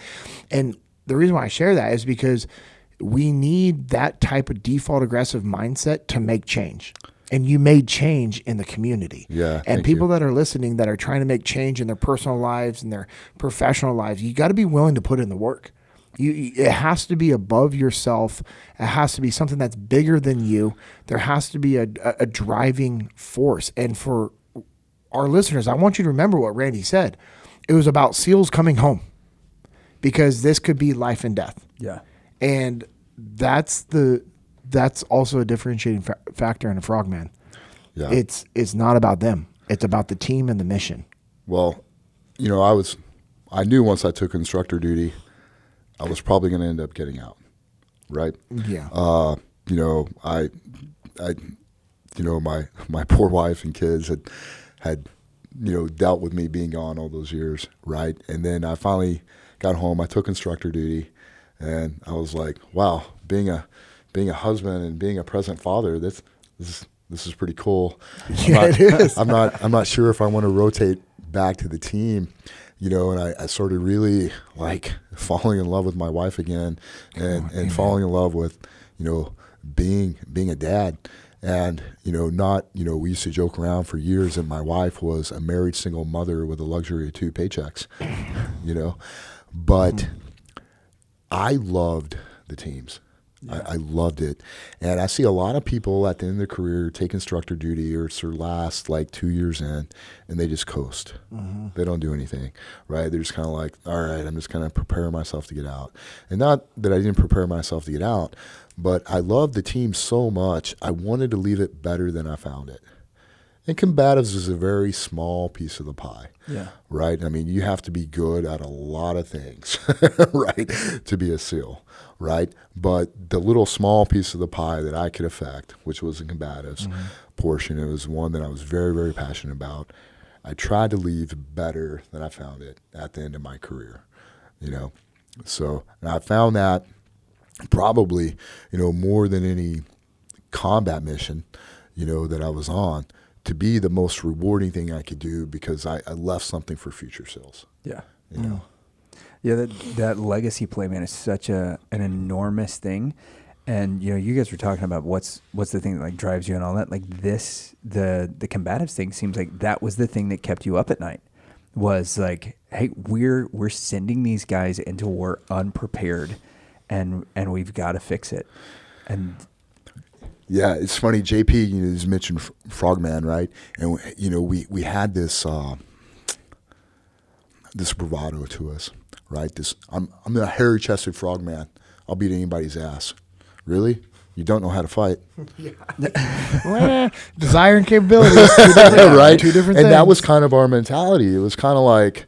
Speaker 2: And the reason why I share that is because we need that type of default aggressive mindset to make change. And you made change in the community.
Speaker 1: Yeah.
Speaker 2: And people that are listening that are trying to make change in their personal lives and their professional lives, you got to be willing to put in the work. It has to be above yourself. It has to be something that's bigger than you. There has to be a driving force. And for our listeners, I want you to remember what Randy said. It was about SEALs coming home, because this could be life and death.
Speaker 3: Yeah.
Speaker 2: And that's also a differentiating factor in a frogman.
Speaker 1: Yeah.
Speaker 2: It's not about them. It's about the team and the mission.
Speaker 1: Well, I knew once I took instructor duty, I was probably going to end up getting out, right?
Speaker 2: Yeah.
Speaker 1: My poor wife and kids had dealt with me being gone all those years, right? And then I finally got home. I took instructor duty, and I was like, wow, being a husband and being a present father, this is pretty cool.
Speaker 2: It is.
Speaker 1: I'm not sure if I want to rotate back to the team, and I started really like falling in love with my wife again, and falling in love with being a dad. And we used to joke around for years that my wife was a married single mother with a luxury of 2 paychecks, but I loved the teams. Yeah. I loved it. And I see a lot of people at the end of their career take instructor duty, or it's their last like 2 years in, and they just coast. Mm-hmm. They don't do anything, right? They're just kind of like, all right, I'm just kind of preparing myself to get out. And not that I didn't prepare myself to get out, but I loved the team so much, I wanted to leave it better than I found it. And combatives is a very small piece of the pie.
Speaker 3: Yeah.
Speaker 1: Right? I mean, you have to be good at a lot of things, right, to be a SEAL, right? But the little small piece of the pie that I could affect, which was the combatives portion, it was one that I was very, very passionate about. I tried to leave better than I found it at the end of my career, So, and I found that probably, more than any combat mission, that I was on, to be the most rewarding thing I could do, because I left something for future SEALs.
Speaker 3: Yeah. Yeah, that legacy play, man, is such an enormous thing. And you guys were talking about what's the thing that like drives you and all that. Like this, the combatives thing seems like that was the thing that kept you up at night. Was like, hey, we're sending these guys into war unprepared, and we've got to fix it. And
Speaker 1: yeah, it's funny. JP, he's mentioned Frogman, right? And we had this this bravado to us, right? This I'm a hairy-chested frogman. I'll beat anybody's ass. Really? You don't know how to fight?
Speaker 2: Well, desire and capabilities,
Speaker 1: right?
Speaker 2: 2 different
Speaker 1: and
Speaker 2: things.
Speaker 1: that was kind of our mentality. It was kind of like,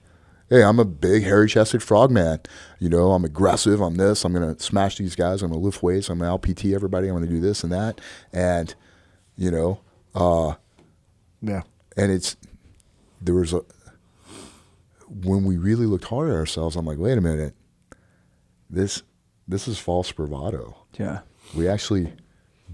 Speaker 1: hey, I'm a big, hairy-chested frogman. I'm aggressive. I'm this. I'm going to smash these guys. I'm going to lift weights. I'm going to LPT everybody. I'm going to do this and that. And,
Speaker 2: yeah.
Speaker 1: And when we really looked hard at ourselves, I'm like, wait a minute. This is false bravado.
Speaker 3: Yeah.
Speaker 1: We actually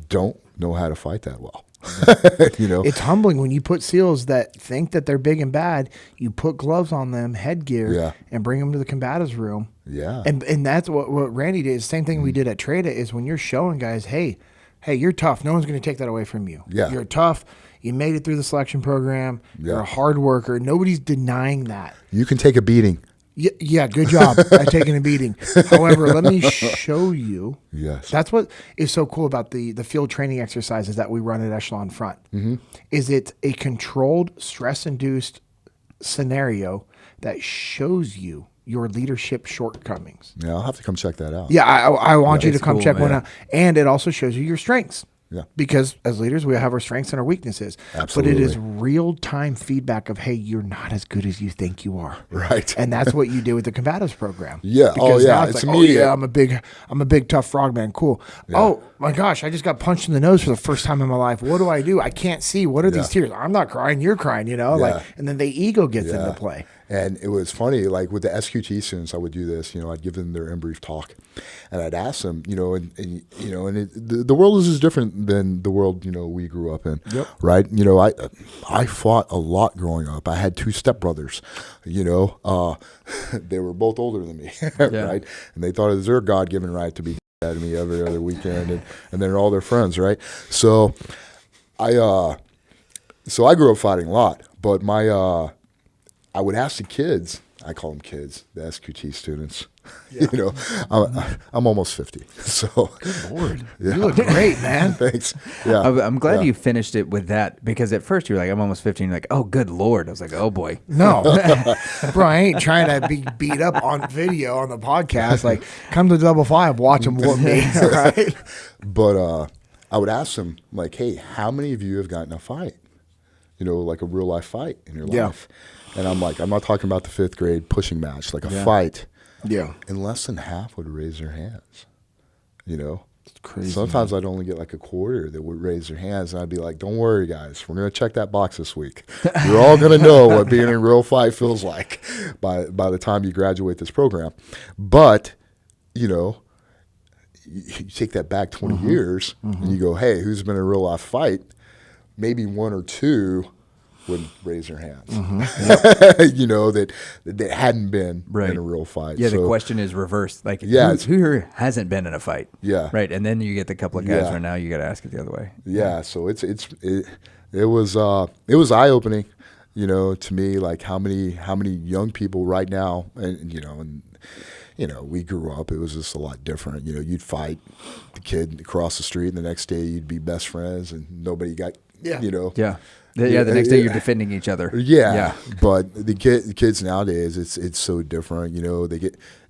Speaker 1: don't know how to fight that well.
Speaker 2: It's humbling when you put SEALs that think that they're big and bad, you put gloves on them, headgear, and bring them to the combatives room.
Speaker 1: Yeah.
Speaker 2: And that's what Randy did. Same thing we did at Trada is when you're showing guys, hey, you're tough. No one's going to take that away from you.
Speaker 1: Yeah.
Speaker 2: You're tough. You made it through the selection program.
Speaker 1: Yeah.
Speaker 2: You're a hard worker. Nobody's denying that.
Speaker 1: You can take a beating.
Speaker 2: Yeah, good job at taking a beating. However, let me show you.
Speaker 1: Yes.
Speaker 2: That's what is so cool about the field training exercises that we run at Echelon Front. Mm-hmm. Is it's a controlled, stress-induced scenario that shows you your leadership shortcomings.
Speaker 1: Yeah, I'll have to come check that out.
Speaker 2: Yeah, I want you to come
Speaker 3: cool,
Speaker 2: check one
Speaker 3: man.
Speaker 2: out. And it also shows you your strengths.
Speaker 1: Yeah.
Speaker 2: Because as leaders, we have our strengths and our weaknesses.
Speaker 1: Absolutely.
Speaker 2: But it is real-time feedback of, hey, you're not as good as you think you are.
Speaker 1: Right.
Speaker 2: And that's what you do with the combatives program.
Speaker 1: Yeah.
Speaker 2: Because now
Speaker 1: It's
Speaker 2: like,
Speaker 1: immediate.
Speaker 2: I'm a big tough frogman. Cool.
Speaker 1: Yeah.
Speaker 2: Oh my gosh, I just got punched in the nose for the first time in my life. What do? I can't see. What are these tears? I'm not crying. You're crying. Like, and then the ego gets into play.
Speaker 1: And it was funny, like with the SQT students, I would do this, I'd give them their in brief talk, and I'd ask them, the world is just different than the world, we grew up in, right? I fought a lot growing up. I had 2 stepbrothers, they were both older than me, right? And they thought it was their God-given right to be at me every other weekend, and they're all their friends, right? So I grew up fighting a lot, but I would ask the kids. I call them kids, the SQT students.
Speaker 2: Yeah.
Speaker 1: You know, I'm almost 50, so
Speaker 2: Good Lord.
Speaker 1: Yeah.
Speaker 2: You look great, man.
Speaker 1: Thanks. Yeah,
Speaker 3: I'm glad
Speaker 1: Yeah.
Speaker 3: you finished it with that, because at first you were like, I'm almost 15. You're like, oh, good Lord. I was like, oh boy.
Speaker 2: No, bro, I ain't trying to be beat up on video on the podcast. Like, come to Double Five, watch them whoop me. All right.
Speaker 1: But I would ask them, like, hey, how many of you have gotten a fight? You know, like a real life fight in your
Speaker 2: Yeah.
Speaker 1: life. And I'm like, I'm not talking about the 5th grade pushing match, like a
Speaker 2: Yeah.
Speaker 1: fight.
Speaker 2: Yeah.
Speaker 1: And less than half would raise their hands. You know,
Speaker 2: It's crazy.
Speaker 1: sometimes I'd only get like a quarter that would raise their hands, and I'd be like, "Don't worry, guys, we're gonna check that box this week. You're all gonna know what being in a real fight feels like by the time you graduate this program." But you know, you take that back 20 years, and you go, "Hey, who's been in a real life fight?" Maybe 1 or 2 would raise their hands. You know, that hadn't been
Speaker 3: Right.
Speaker 1: in a real fight.
Speaker 3: Yeah,
Speaker 1: So,
Speaker 3: the question is reversed. Like,
Speaker 1: Yeah,
Speaker 3: who here hasn't been in a fight?
Speaker 1: Yeah.
Speaker 3: Right. And then you get the couple of guys
Speaker 1: Yeah.
Speaker 3: where now you got to ask it the other way.
Speaker 1: Yeah, so it was eye opening, you know, to me, like how many young people right now, and we grew up, it was just a lot different. You know, you'd fight the kid across the street, and the next day you'd be best friends, and nobody got,
Speaker 2: Yeah.
Speaker 1: you know,
Speaker 3: Yeah. The next day you're defending each other.
Speaker 1: Yeah,
Speaker 3: Yeah.
Speaker 1: but the kids nowadays, it's so different. You know,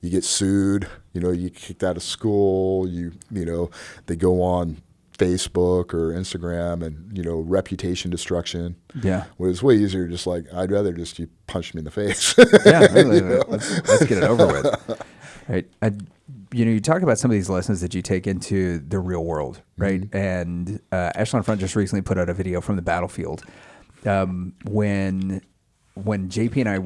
Speaker 1: you get sued. You know, you get kicked out of school. You know, they go on Facebook or Instagram, and you know, reputation destruction.
Speaker 3: Yeah.
Speaker 1: Well, it's way easier. Just like, I'd rather just you punch me in the face.
Speaker 3: Yeah. Really, let's get it over with. Right. You talk about some of these lessons that you take into the real world, right?
Speaker 1: Mm-hmm.
Speaker 3: And Echelon Front just recently put out a video from the battlefield. When JP and I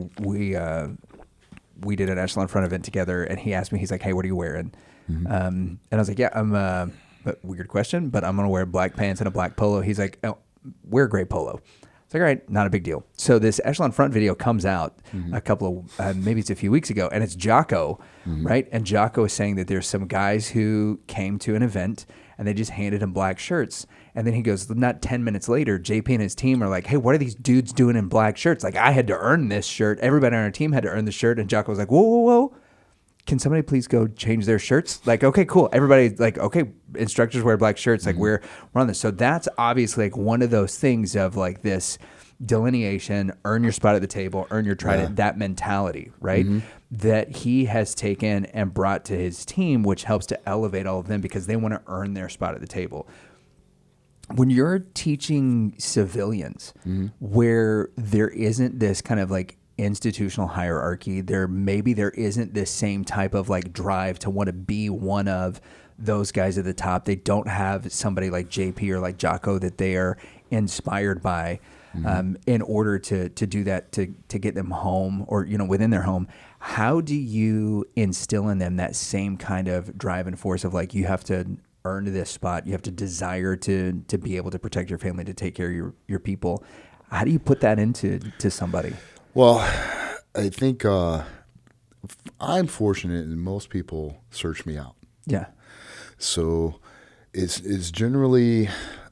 Speaker 3: we did an Echelon Front event together, and he asked me, he's like, "Hey, what are you wearing?" And I was like, "Yeah, I'm." But weird question, but I'm gonna wear black pants and a black polo. He's like, "Oh, wear a gray polo." It's like, all right, not a big deal. So this Echelon Front video comes out a couple of, maybe it's a few weeks ago, and it's Jocko, right? And Jocko is saying that there's some guys who came to an event and they just handed him black shirts. And then he goes, not 10 minutes later, JP and his team are like, "Hey, what are these dudes doing in black shirts? Like, I had to earn this shirt. Everybody on our team had to earn the shirt." And Jocko was like, "Whoa, whoa, whoa. Can somebody please go change their shirts?" Like, okay, cool. Everybody, like, okay, instructors wear black shirts. Like, we're on this. So that's obviously like one of those things of like this delineation, earn your spot at the table, earn your trident, that mentality, right? That he has taken and brought to his team, which helps to elevate all of them because they want to earn their spot at the table. When you're teaching civilians where there isn't this kind of like institutional hierarchy, there isn't this same type of like drive to want to be one of those guys at the top. They don't have somebody like JP or like Jocko that they are inspired by in order to do that, to get them home or, you know, within their home. How do you instill in them that same kind of drive and force of like, you have to earn this spot, you have to desire to be able to protect your family, to take care of your people? How do you put that into somebody?
Speaker 1: Well, I think I'm fortunate, and most people search me out.
Speaker 3: Yeah.
Speaker 1: So it's generally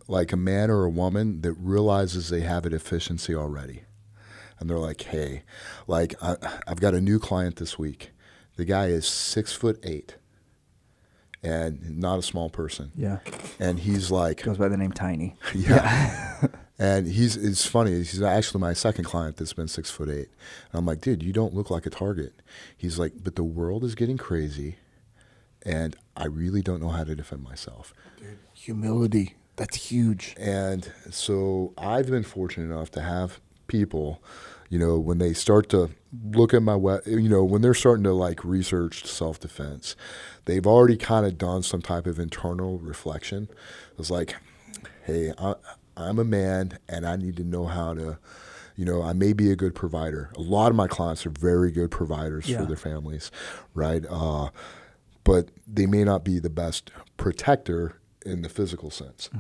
Speaker 1: like a man or a woman that realizes they have a deficiency already. And they're like, "Hey, like I've got a new client this week. The guy is 6'8" and not a small person.
Speaker 3: Yeah.
Speaker 1: And he's like,
Speaker 3: Goes by the name Tiny.
Speaker 1: yeah. And it's funny. He's actually my second client that's been 6'8". And I'm like, "Dude, you don't look like a target." He's like, "But the world is getting crazy, and I really don't know how to defend myself."
Speaker 2: Dude, humility. That's huge.
Speaker 1: And so I've been fortunate enough to have people, you know, when they start to look at my when they're starting to like research self-defense, they've already kind of done some type of internal reflection. It's like, "Hey, I'm a man, and I need to know how to, you know, I may be a good provider." A lot of my clients are very good providers for their families, right? But they may not be the best protector in the physical sense.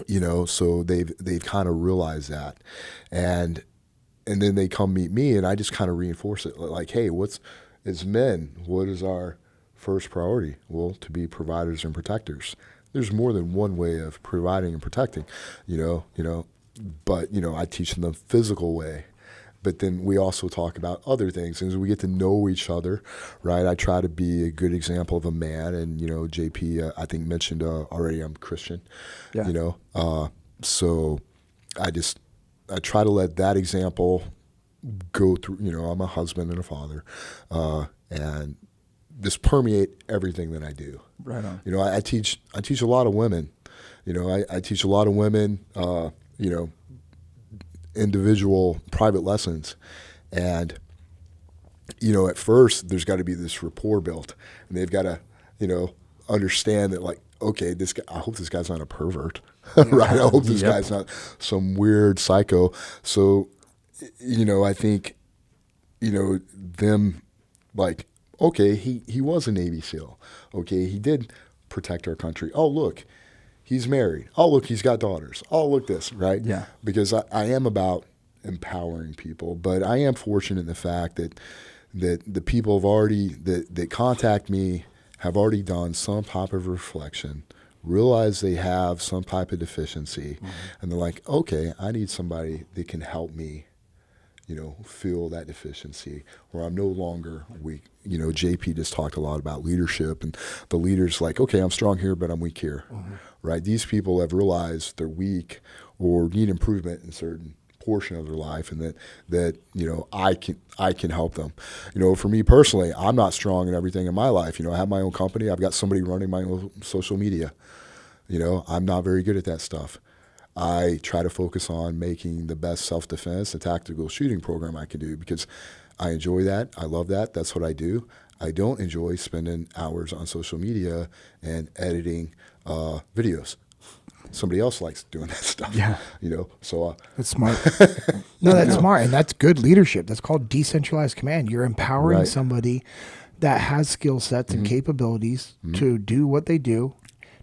Speaker 1: You know, so they've kind of realized that, and then they come meet me, and I just kind of reinforce it, like, "Hey, as men, what is our first priority? Well, to be providers and protectors. There's more than one way of providing and protecting, but, I teach them the physical way. But then we also talk about other things. And as we get to know each other, right, I try to be a good example of a man. And, JP, I think mentioned already I'm Christian, so I try to let that example go through, I'm a husband and a father, and just permeate everything that I do.
Speaker 3: Right on.
Speaker 1: I teach a lot of women, I teach a lot of women, individual private lessons. And, at first there's got to be this rapport built, and they've got to, understand that, like, okay, this guy, I hope this guy's not a pervert, right? I hope this guy's not some weird psycho. So, I think, them, like, okay, he was a Navy SEAL. Okay, he did protect our country. Oh, look, he's married. Oh, look, he's got daughters. Oh, look this, right?
Speaker 3: Yeah.
Speaker 1: Because I am about empowering people, but I am fortunate in the fact that the people that contact me have already done some type of reflection, realize they have some type of deficiency, and they're like, okay, I need somebody that can help me, fill that deficiency, where I'm no longer weak. JP just talked a lot about leadership, and the leader's like, okay, I'm strong here, but I'm weak here, right? These people have realized they're weak or need improvement in certain portion of their life, and that I can help them. For me personally, I'm not strong in everything in my life. I have my own company. I've got somebody running my own social media. I'm not very good at that stuff. I try to focus on making the best self-defense and tactical shooting program I can do, because I enjoy that. I love that. That's what I do. I don't enjoy spending hours on social media and editing videos. Somebody else likes doing that stuff.
Speaker 2: Yeah.
Speaker 1: So
Speaker 2: that's smart. No, that's smart. And that's good leadership. That's called decentralized command. You're empowering somebody that has skill sets and capabilities to do what they do,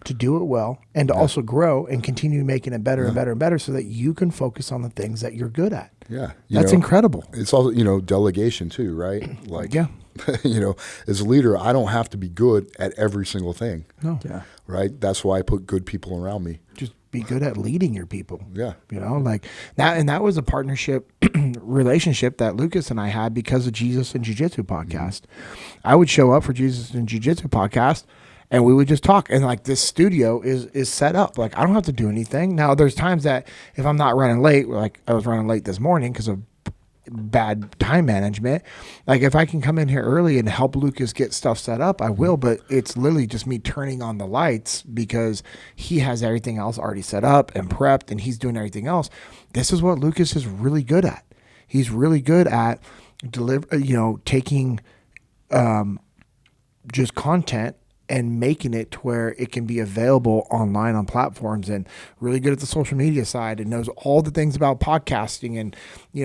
Speaker 2: to do it well, and to also grow and continue making it better and better and better, so that you can focus on the things that you're good at.
Speaker 1: Yeah.
Speaker 2: That's incredible.
Speaker 1: It's also, delegation too, right? Like, as a leader, I don't have to be good at every single thing.
Speaker 2: No.
Speaker 3: Yeah.
Speaker 1: Right? That's why I put good people around me.
Speaker 2: Just be good at leading your people.
Speaker 1: Yeah.
Speaker 2: Like that. And that was a partnership relationship that Lucas and I had because of Jesus and Jiu-Jitsu podcast. I would show up for Jesus and Jiu-Jitsu podcast, and we would just talk. And like, this studio is set up. Like, I don't have to do anything. Now, there's times that if I'm not running late, like I was running late this morning because of bad time management, like if I can come in here early and help Lucas get stuff set up, I will. But it's literally just me turning on the lights because he has everything else already set up and prepped, and he's doing everything else. This is what Lucas is really good at. He's really good at taking just content and making it to where it can be available online on platforms, and really good at the social media side, and knows all the things about podcasting, and,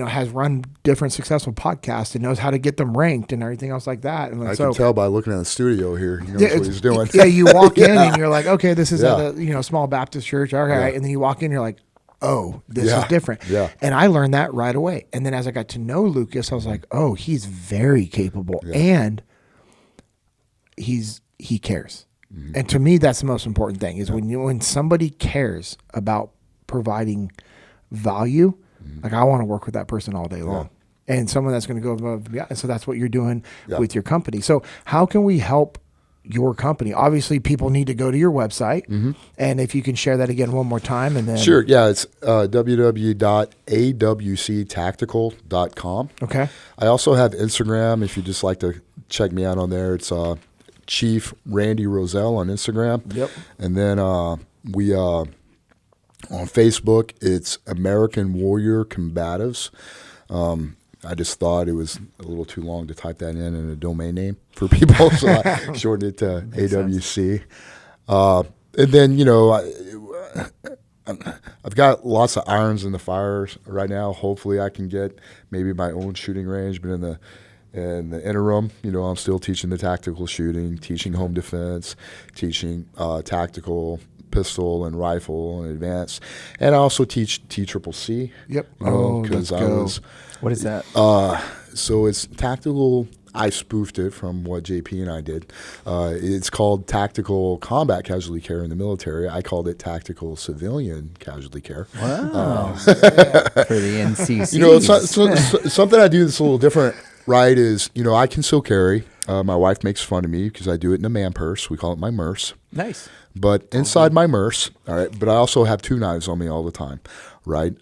Speaker 2: has run different successful podcasts and knows how to get them ranked and everything else like that. And
Speaker 1: I can tell by looking at the studio here, what he's doing.
Speaker 2: Yeah. You walk in and you're like, okay, this is at a, small Baptist church. All right. And then you walk in, you're like, oh, this is different.
Speaker 1: Yeah.
Speaker 2: And I learned that right away. And then as I got to know Lucas, I was like, oh, he's very capable, and he cares. And to me, that's the most important thing, is when somebody cares about providing value, like, I want to work with that person all day long, and someone that's going to go above and beyond. So that's what you're doing with your company. So how can we help your company? Obviously, people need to go to your website, and if you can share that again one more time, and then
Speaker 1: sure, yeah, it's www.awctactical.com.
Speaker 2: Okay.
Speaker 1: I also have Instagram if you just like to check me out on there. It's Chief Randy Rozzell on Instagram.
Speaker 2: Yep.
Speaker 1: And then we on Facebook, it's American Warrior Combatives. I just thought it was a little too long to type that in a domain name for people, so I shortened it to AWC. And then, I've got lots of irons in the fire right now. Hopefully I can get maybe my own shooting range, but in the interim, I'm still teaching the tactical shooting, teaching home defense, teaching tactical pistol and rifle and advanced, and I also teach TCCC.
Speaker 2: Yep.
Speaker 1: Because I was.
Speaker 3: What is that?
Speaker 1: So it's tactical I spoofed it from what JP and I did. It's called Tactical Combat Casualty Care in the military. I called it Tactical Civilian Casualty Care.
Speaker 3: Wow. For the NCC.
Speaker 1: You know, it's something I do that's a little different, right, is, you know, I can still carry. My wife makes fun of me because I do it in a man purse. We call it my MERS.
Speaker 3: Nice.
Speaker 1: But inside my MERS, all right, but I also have 2 knives on me all the time, right?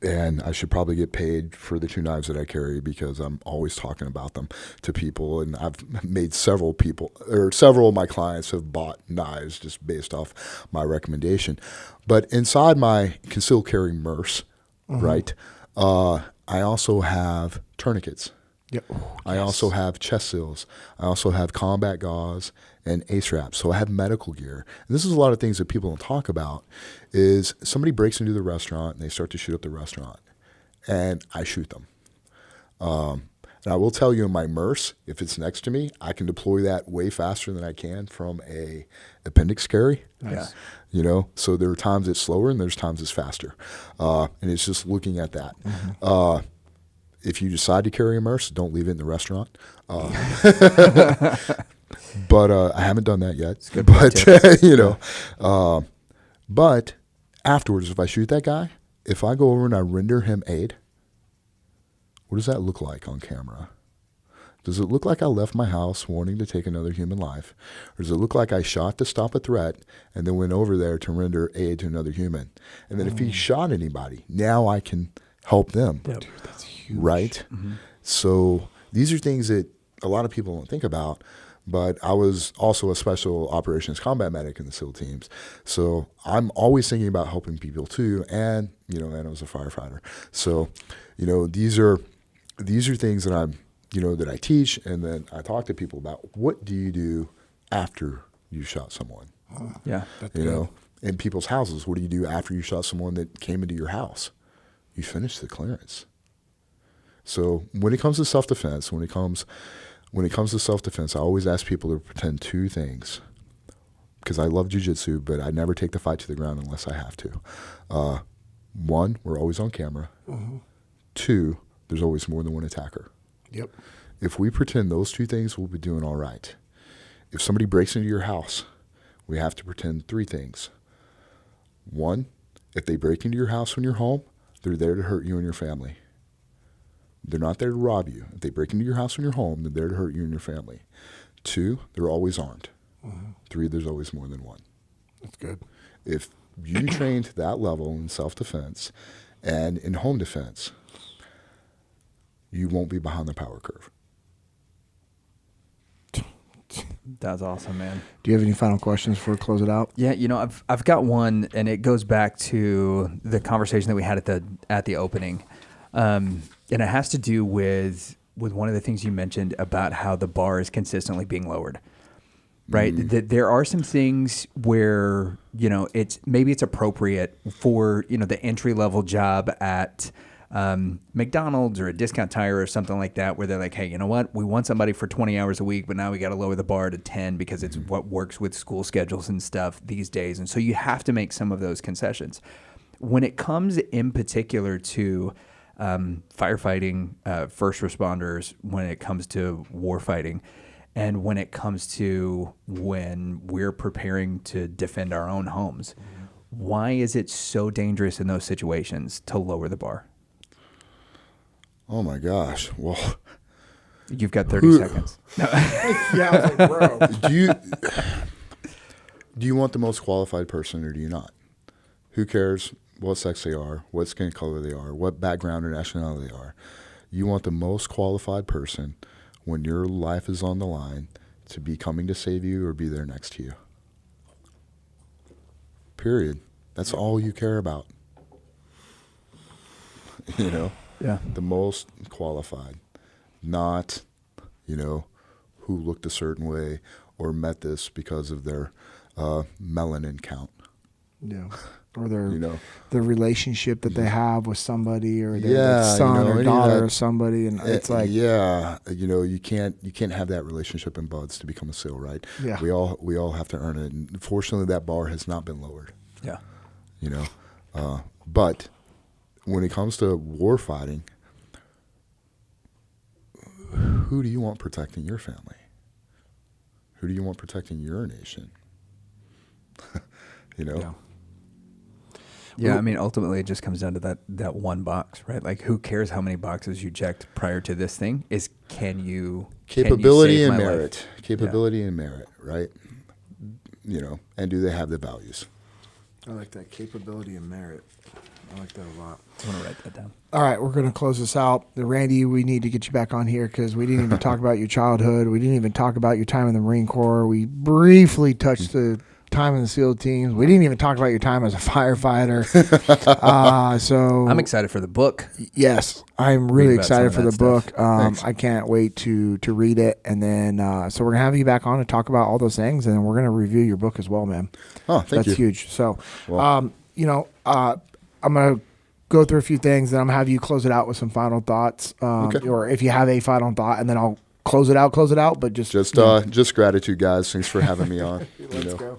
Speaker 1: And I should probably get paid for the 2 knives that I carry because I'm always talking about them to people. And I've made several of my clients have bought knives just based off my recommendation. But inside my concealed carry MERS, right, I also have tourniquets.
Speaker 2: Yep.
Speaker 1: I also have chest seals. I also have combat gauze and ace wraps. So I have medical gear. And this is a lot of things that people don't talk about is somebody breaks into the restaurant and they start to shoot up the restaurant and I shoot them. And I will tell you in my MERS, if it's next to me, I can deploy that way faster than I can from a appendix carry.
Speaker 3: Nice.
Speaker 1: You know, so there are times it's slower and there's times it's faster. And it's just looking at that. If you decide to carry a MERS, don't leave it in the restaurant. But I haven't done that yet. But you know, but afterwards, if I shoot that guy, if I go over and I render him aid, what does that look like on camera? Does it look like I left my house wanting to take another human life? Or does it look like I shot to stop a threat and then went over there to render aid to another human? And then if he shot anybody, now I can help them.
Speaker 3: Yep.
Speaker 2: Dude, that's huge.
Speaker 1: Right? So these are things that a lot of people don't think about. But I was also a special operations combat medic in the SEAL teams. So I'm always thinking about helping people too. And, you know, and I was a firefighter. So, you know, these are things that I'm, you know, that I teach. And then I talk to people about what do you do after you shot someone?
Speaker 3: Yeah.
Speaker 1: You know, in people's houses, what do you do after you shot someone that came into your house? You finish the clearance. So when it comes to self-defense, when it comes to self-defense, I always ask people to pretend 2 things. Because I love Jiu-Jitsu, but I never take the fight to the ground unless I have to. 1, we're always on camera. 2, there's always more than one attacker.
Speaker 2: Yep.
Speaker 1: If we pretend those 2 things, we'll be doing all right. If somebody breaks into your house, we have to pretend 3 things. 1, if they break into your house when you're home, they're there to hurt you and your family. They're not there to rob you. If they break into your house when you're home, they're there to hurt you and your family. 2, they're always armed. 3, there's always more than 1.
Speaker 2: That's good.
Speaker 1: If you train to that level in self-defense and in home defense, you won't be behind the power curve.
Speaker 3: That's awesome, man.
Speaker 2: Do you have any final questions before we close it out?
Speaker 3: Yeah, you know, I've got one, and it goes back to the conversation that we had at the opening, and it has to do with one of the things you mentioned about how the bar is consistently being lowered. Right, that there are some things where, you know, maybe it's appropriate for, you know, the entry level job at McDonald's or a discount tire or something like that, where they're like, hey, you know what, we want somebody for 20 hours a week, but now we got to lower the bar to 10 because it's what works with school schedules and stuff these days. And so you have to make some of those concessions. When it comes in particular to firefighting, first responders, when it comes to war fighting, and when it comes to when we're preparing to defend our own homes, why is it so dangerous in those situations to lower the bar?
Speaker 1: Oh my gosh. Well,
Speaker 3: you've got 30 seconds. No.
Speaker 2: Yeah, I was like, bro.
Speaker 1: Do you want the most qualified person or do you not? Who cares what sex they are, what skin color they are, what background or nationality they are? You want the most qualified person when your life is on the line to be coming to save you or be there next to you. Period. That's all you care about. You know?
Speaker 3: Yeah.
Speaker 1: The most qualified. Not, you know, who looked a certain way or met this because of their melanin count.
Speaker 2: Yeah. Or their,
Speaker 1: you know,
Speaker 2: the relationship that they have with somebody, or their son or daughter or somebody, and it's like,
Speaker 1: you know, you can't have that relationship in buds to become a SEAL, right?
Speaker 2: Yeah.
Speaker 1: We all have to earn it, and fortunately, that bar has not been lowered.
Speaker 3: Yeah.
Speaker 1: You know, but when it comes to war fighting, who do you want protecting your family? Who do you want protecting your nation? You know?
Speaker 2: Yeah.
Speaker 3: Yeah, I mean, ultimately, it just comes down to that one box, right? Like, who cares how many boxes you checked prior to this thing? Is
Speaker 1: Capability
Speaker 3: save
Speaker 1: and
Speaker 3: my
Speaker 1: merit.
Speaker 3: life?
Speaker 1: Capability and merit, right? You know, and do they have the values?
Speaker 2: I like that, capability and merit. I like that a lot.
Speaker 3: I want to write that down.
Speaker 2: All right, we're going to close this out. Randy, we need to get you back on here because we didn't even talk about your childhood. We didn't even talk about your time in the Marine Corps. We briefly touched the time in the SEAL teams. We didn't even talk about your time as a firefighter. So
Speaker 3: I'm excited for the book.
Speaker 2: Yes, I'm really
Speaker 3: Read about some
Speaker 2: excited
Speaker 3: of
Speaker 2: for the
Speaker 3: that
Speaker 2: book.
Speaker 3: stuff.
Speaker 2: I can't wait to read it. And then, so we're going to have you back on to talk about all those things. And then we're going to review your book as well, man.
Speaker 1: Oh, thank you.
Speaker 2: That's huge. So,
Speaker 1: Well.
Speaker 2: I'm going to go through a few things, and I'm going to have you close it out with some final thoughts.
Speaker 1: Okay.
Speaker 2: Or if you have a final thought, and then I'll close it out. But
Speaker 1: Just gratitude, guys. Thanks for having me on.
Speaker 2: Let's go.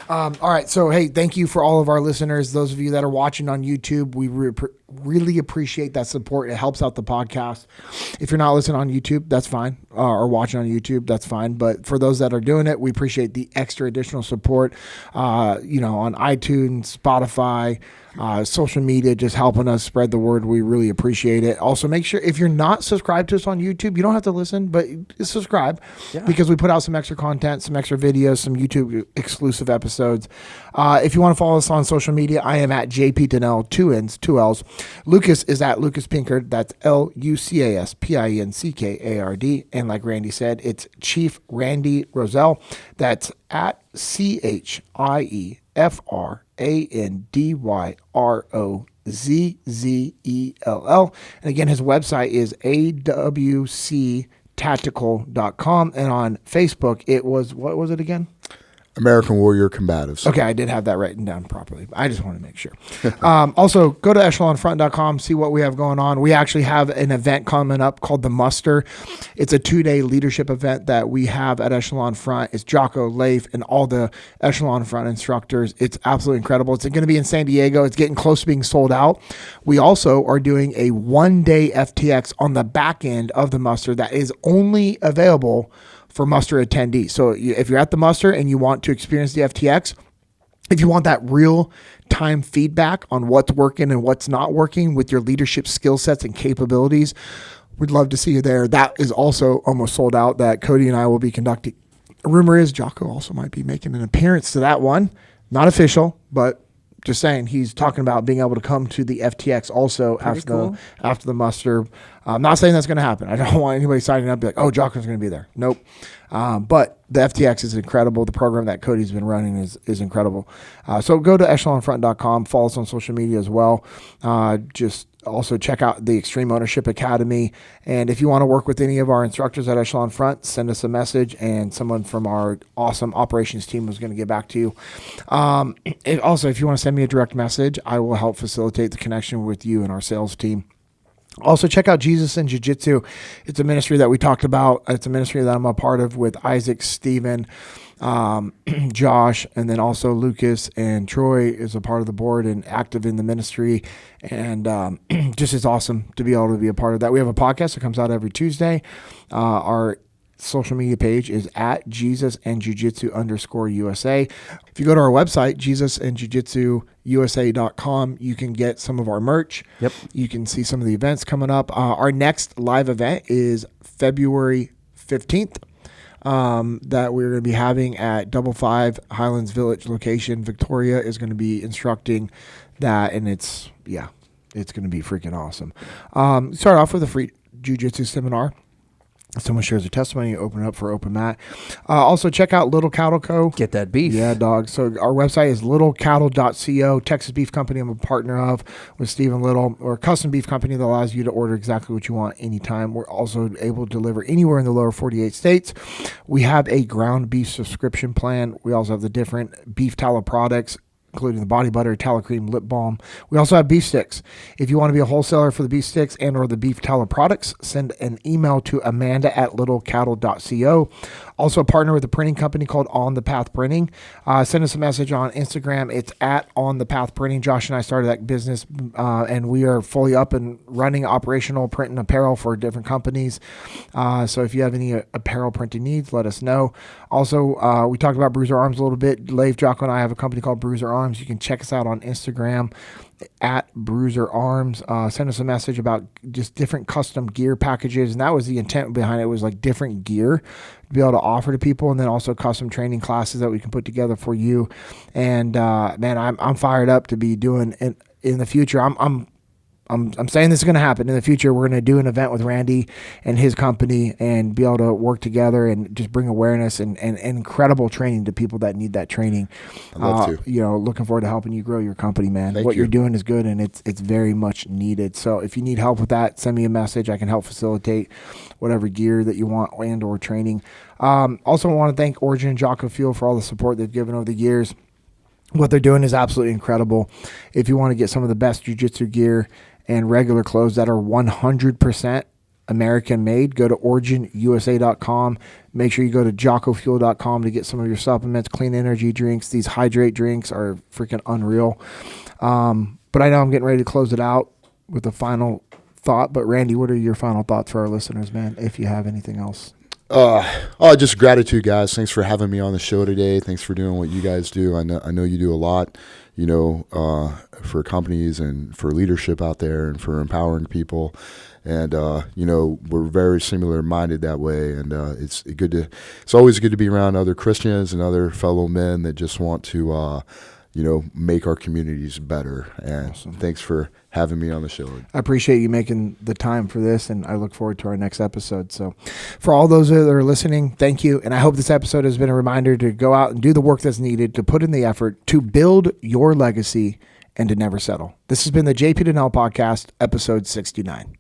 Speaker 2: All right. So, hey, thank you for all of our listeners. Those of you that are watching on YouTube, we really appreciate that support. It helps out the podcast. If you're not listening on YouTube, that's fine. Or watching on YouTube, that's fine. But for those that are doing it, we appreciate the extra additional support, on iTunes, Spotify, social media, just helping us spread the word. We really appreciate it. Also, make sure if you're not subscribed to us on YouTube, you don't have to listen, but subscribe because we put out some extra content, some extra videos, some YouTube exclusive episodes. If you want to follow us on social media, I am at JP Dinnell, 2 N's, 2 L's. Lucas is at Lucas Pinkard. That's Lucaspinckard. And like Randy said, it's Chief Randy Rozzell. That's at ChiefRandyRozzell. And again, his website is awctactical.com. And on Facebook, it was, what was it again?
Speaker 1: American Warrior Combatives.
Speaker 2: Okay, I did have that written down properly. I just want to make sure. Also, go to echelonfront.com, see what we have going on. We actually have an event coming up called The Muster. It's a 2-day leadership event that we have at Echelon Front. It's Jocko, Leif, and all the Echelon Front instructors. It's absolutely incredible. It's going to be in San Diego. It's getting close to being sold out. We also are doing a 1-day FTX on the back end of the Muster that is only available for muster attendees. So if you're at the muster and you want to experience the FTX, if you want that real time feedback on what's working and what's not working with your leadership skill sets and capabilities, we'd love to see you there. That is also almost sold out that Cody and I will be conducting. A rumor is Jocko also might be making an appearance to that one. Not official, but just saying he's talking about being able to come to the FTX also after the muster. I'm not saying that's going to happen. I don't want anybody signing up and be like, oh, Jocko's going to be there. Nope. But the FTX is incredible. The program that Cody's been running is incredible. So go to echelonfront.com. Follow us on social media as well. Just also check out the Extreme Ownership Academy. And if you want to work with any of our instructors at Echelon Front, send us a message and someone from our awesome operations team is going to get back to you. Also, if you want to send me a direct message, I will help facilitate the connection with you and our sales team. Also, check out Jesus and Jiu-Jitsu. It's a ministry that we talked about. It's a ministry that I'm a part of with Isaac, Stephen, Josh, and then also Lucas and Troy is a part of the board and active in the ministry. And just is awesome to be able to be a part of that. We have a podcast that comes out every Tuesday. Our social media page is at Jesus and Jiu-Jitsu _USA. If you go to our website, JesusandJujitsuUSA.com, you can get some of our merch.
Speaker 3: Yep.
Speaker 2: You can see some of the events coming up. Our next live event is February 15th. That we're going to be having at 555 Highlands Village location. Victoria is going to be instructing that, and it's going to be freaking awesome. Start off with a free jiu-jitsu seminar. Someone shares their testimony, open it up for open mat. Also, check out Little Cattle Co.
Speaker 3: Get that beef.
Speaker 2: Yeah, dog. So our website is littlecattle.co, Texas beef company I'm a partner of with Stephen Little. We're a custom beef company that allows you to order exactly what you want anytime. We're also able to deliver anywhere in the lower 48 states. We have a ground beef subscription plan. We also have the different beef tallow products, including the body butter, tallow cream, lip balm. We also have beef sticks. If you want to be a wholesaler for the beef sticks and or the beef tallow products, send an email to Amanda at littlecattle.co. Also partner with a printing company called On the Path Printing. Send us a message on Instagram. It's at On the Path Printing. Josh and I started that business, and we are fully up and running operational printing apparel for different companies. So if you have any apparel printing needs, let us know. Also, we talked about Bruiser Arms a little bit. Leif, Jocko, and I have a company called Bruiser Arms. You can check us out on Instagram at Bruiser Arms. Send us a message about just different custom gear packages. And that was the intent behind it, was like different gear to be able to offer to people, and then also custom training classes that we can put together for you. And man, I'm fired up to be doing in the future. I'm saying this is going to happen in the future. We're going to do an event with Randy and his company and be able to work together and just bring awareness and incredible training to people that need that training.
Speaker 1: I'd love to.
Speaker 2: You know, looking forward to helping you grow your company, man.
Speaker 1: Thank
Speaker 2: what
Speaker 1: you.
Speaker 2: you're doing is good, and it's very much needed. So if you need help with that, send me a message. I can help facilitate whatever gear that you want and or training. Also want to thank Origin and Jocko Fuel for all the support they've given over the years. What they're doing is absolutely incredible. If you want to get some of the best jiu-jitsu gear and regular clothes that are 100% American made, go to originusa.com. Make sure you go to jockofuel.com to get some of your supplements, clean energy drinks. These hydrate drinks are freaking unreal. But I know I'm getting ready to close it out with a final thought. But Randy, what are your final thoughts for our listeners, man, if you have anything else?
Speaker 1: Just gratitude, guys. Thanks for having me on the show today. Thanks for doing what you guys do. I know you do a lot, for companies and for leadership out there and for empowering people. And, we're very similar minded that way. And, it's always good to be around other Christians and other fellow men that just want to, make our communities better. And
Speaker 2: Awesome.
Speaker 1: Thanks for having me on the show.
Speaker 2: I appreciate you making the time for this, and I look forward to our next episode. So for all those that are listening, thank you. And I hope this episode has been a reminder to go out and do the work that's needed, to put in the effort, to build your legacy, and to never settle. This has been the JP Dinnell Podcast, episode 69.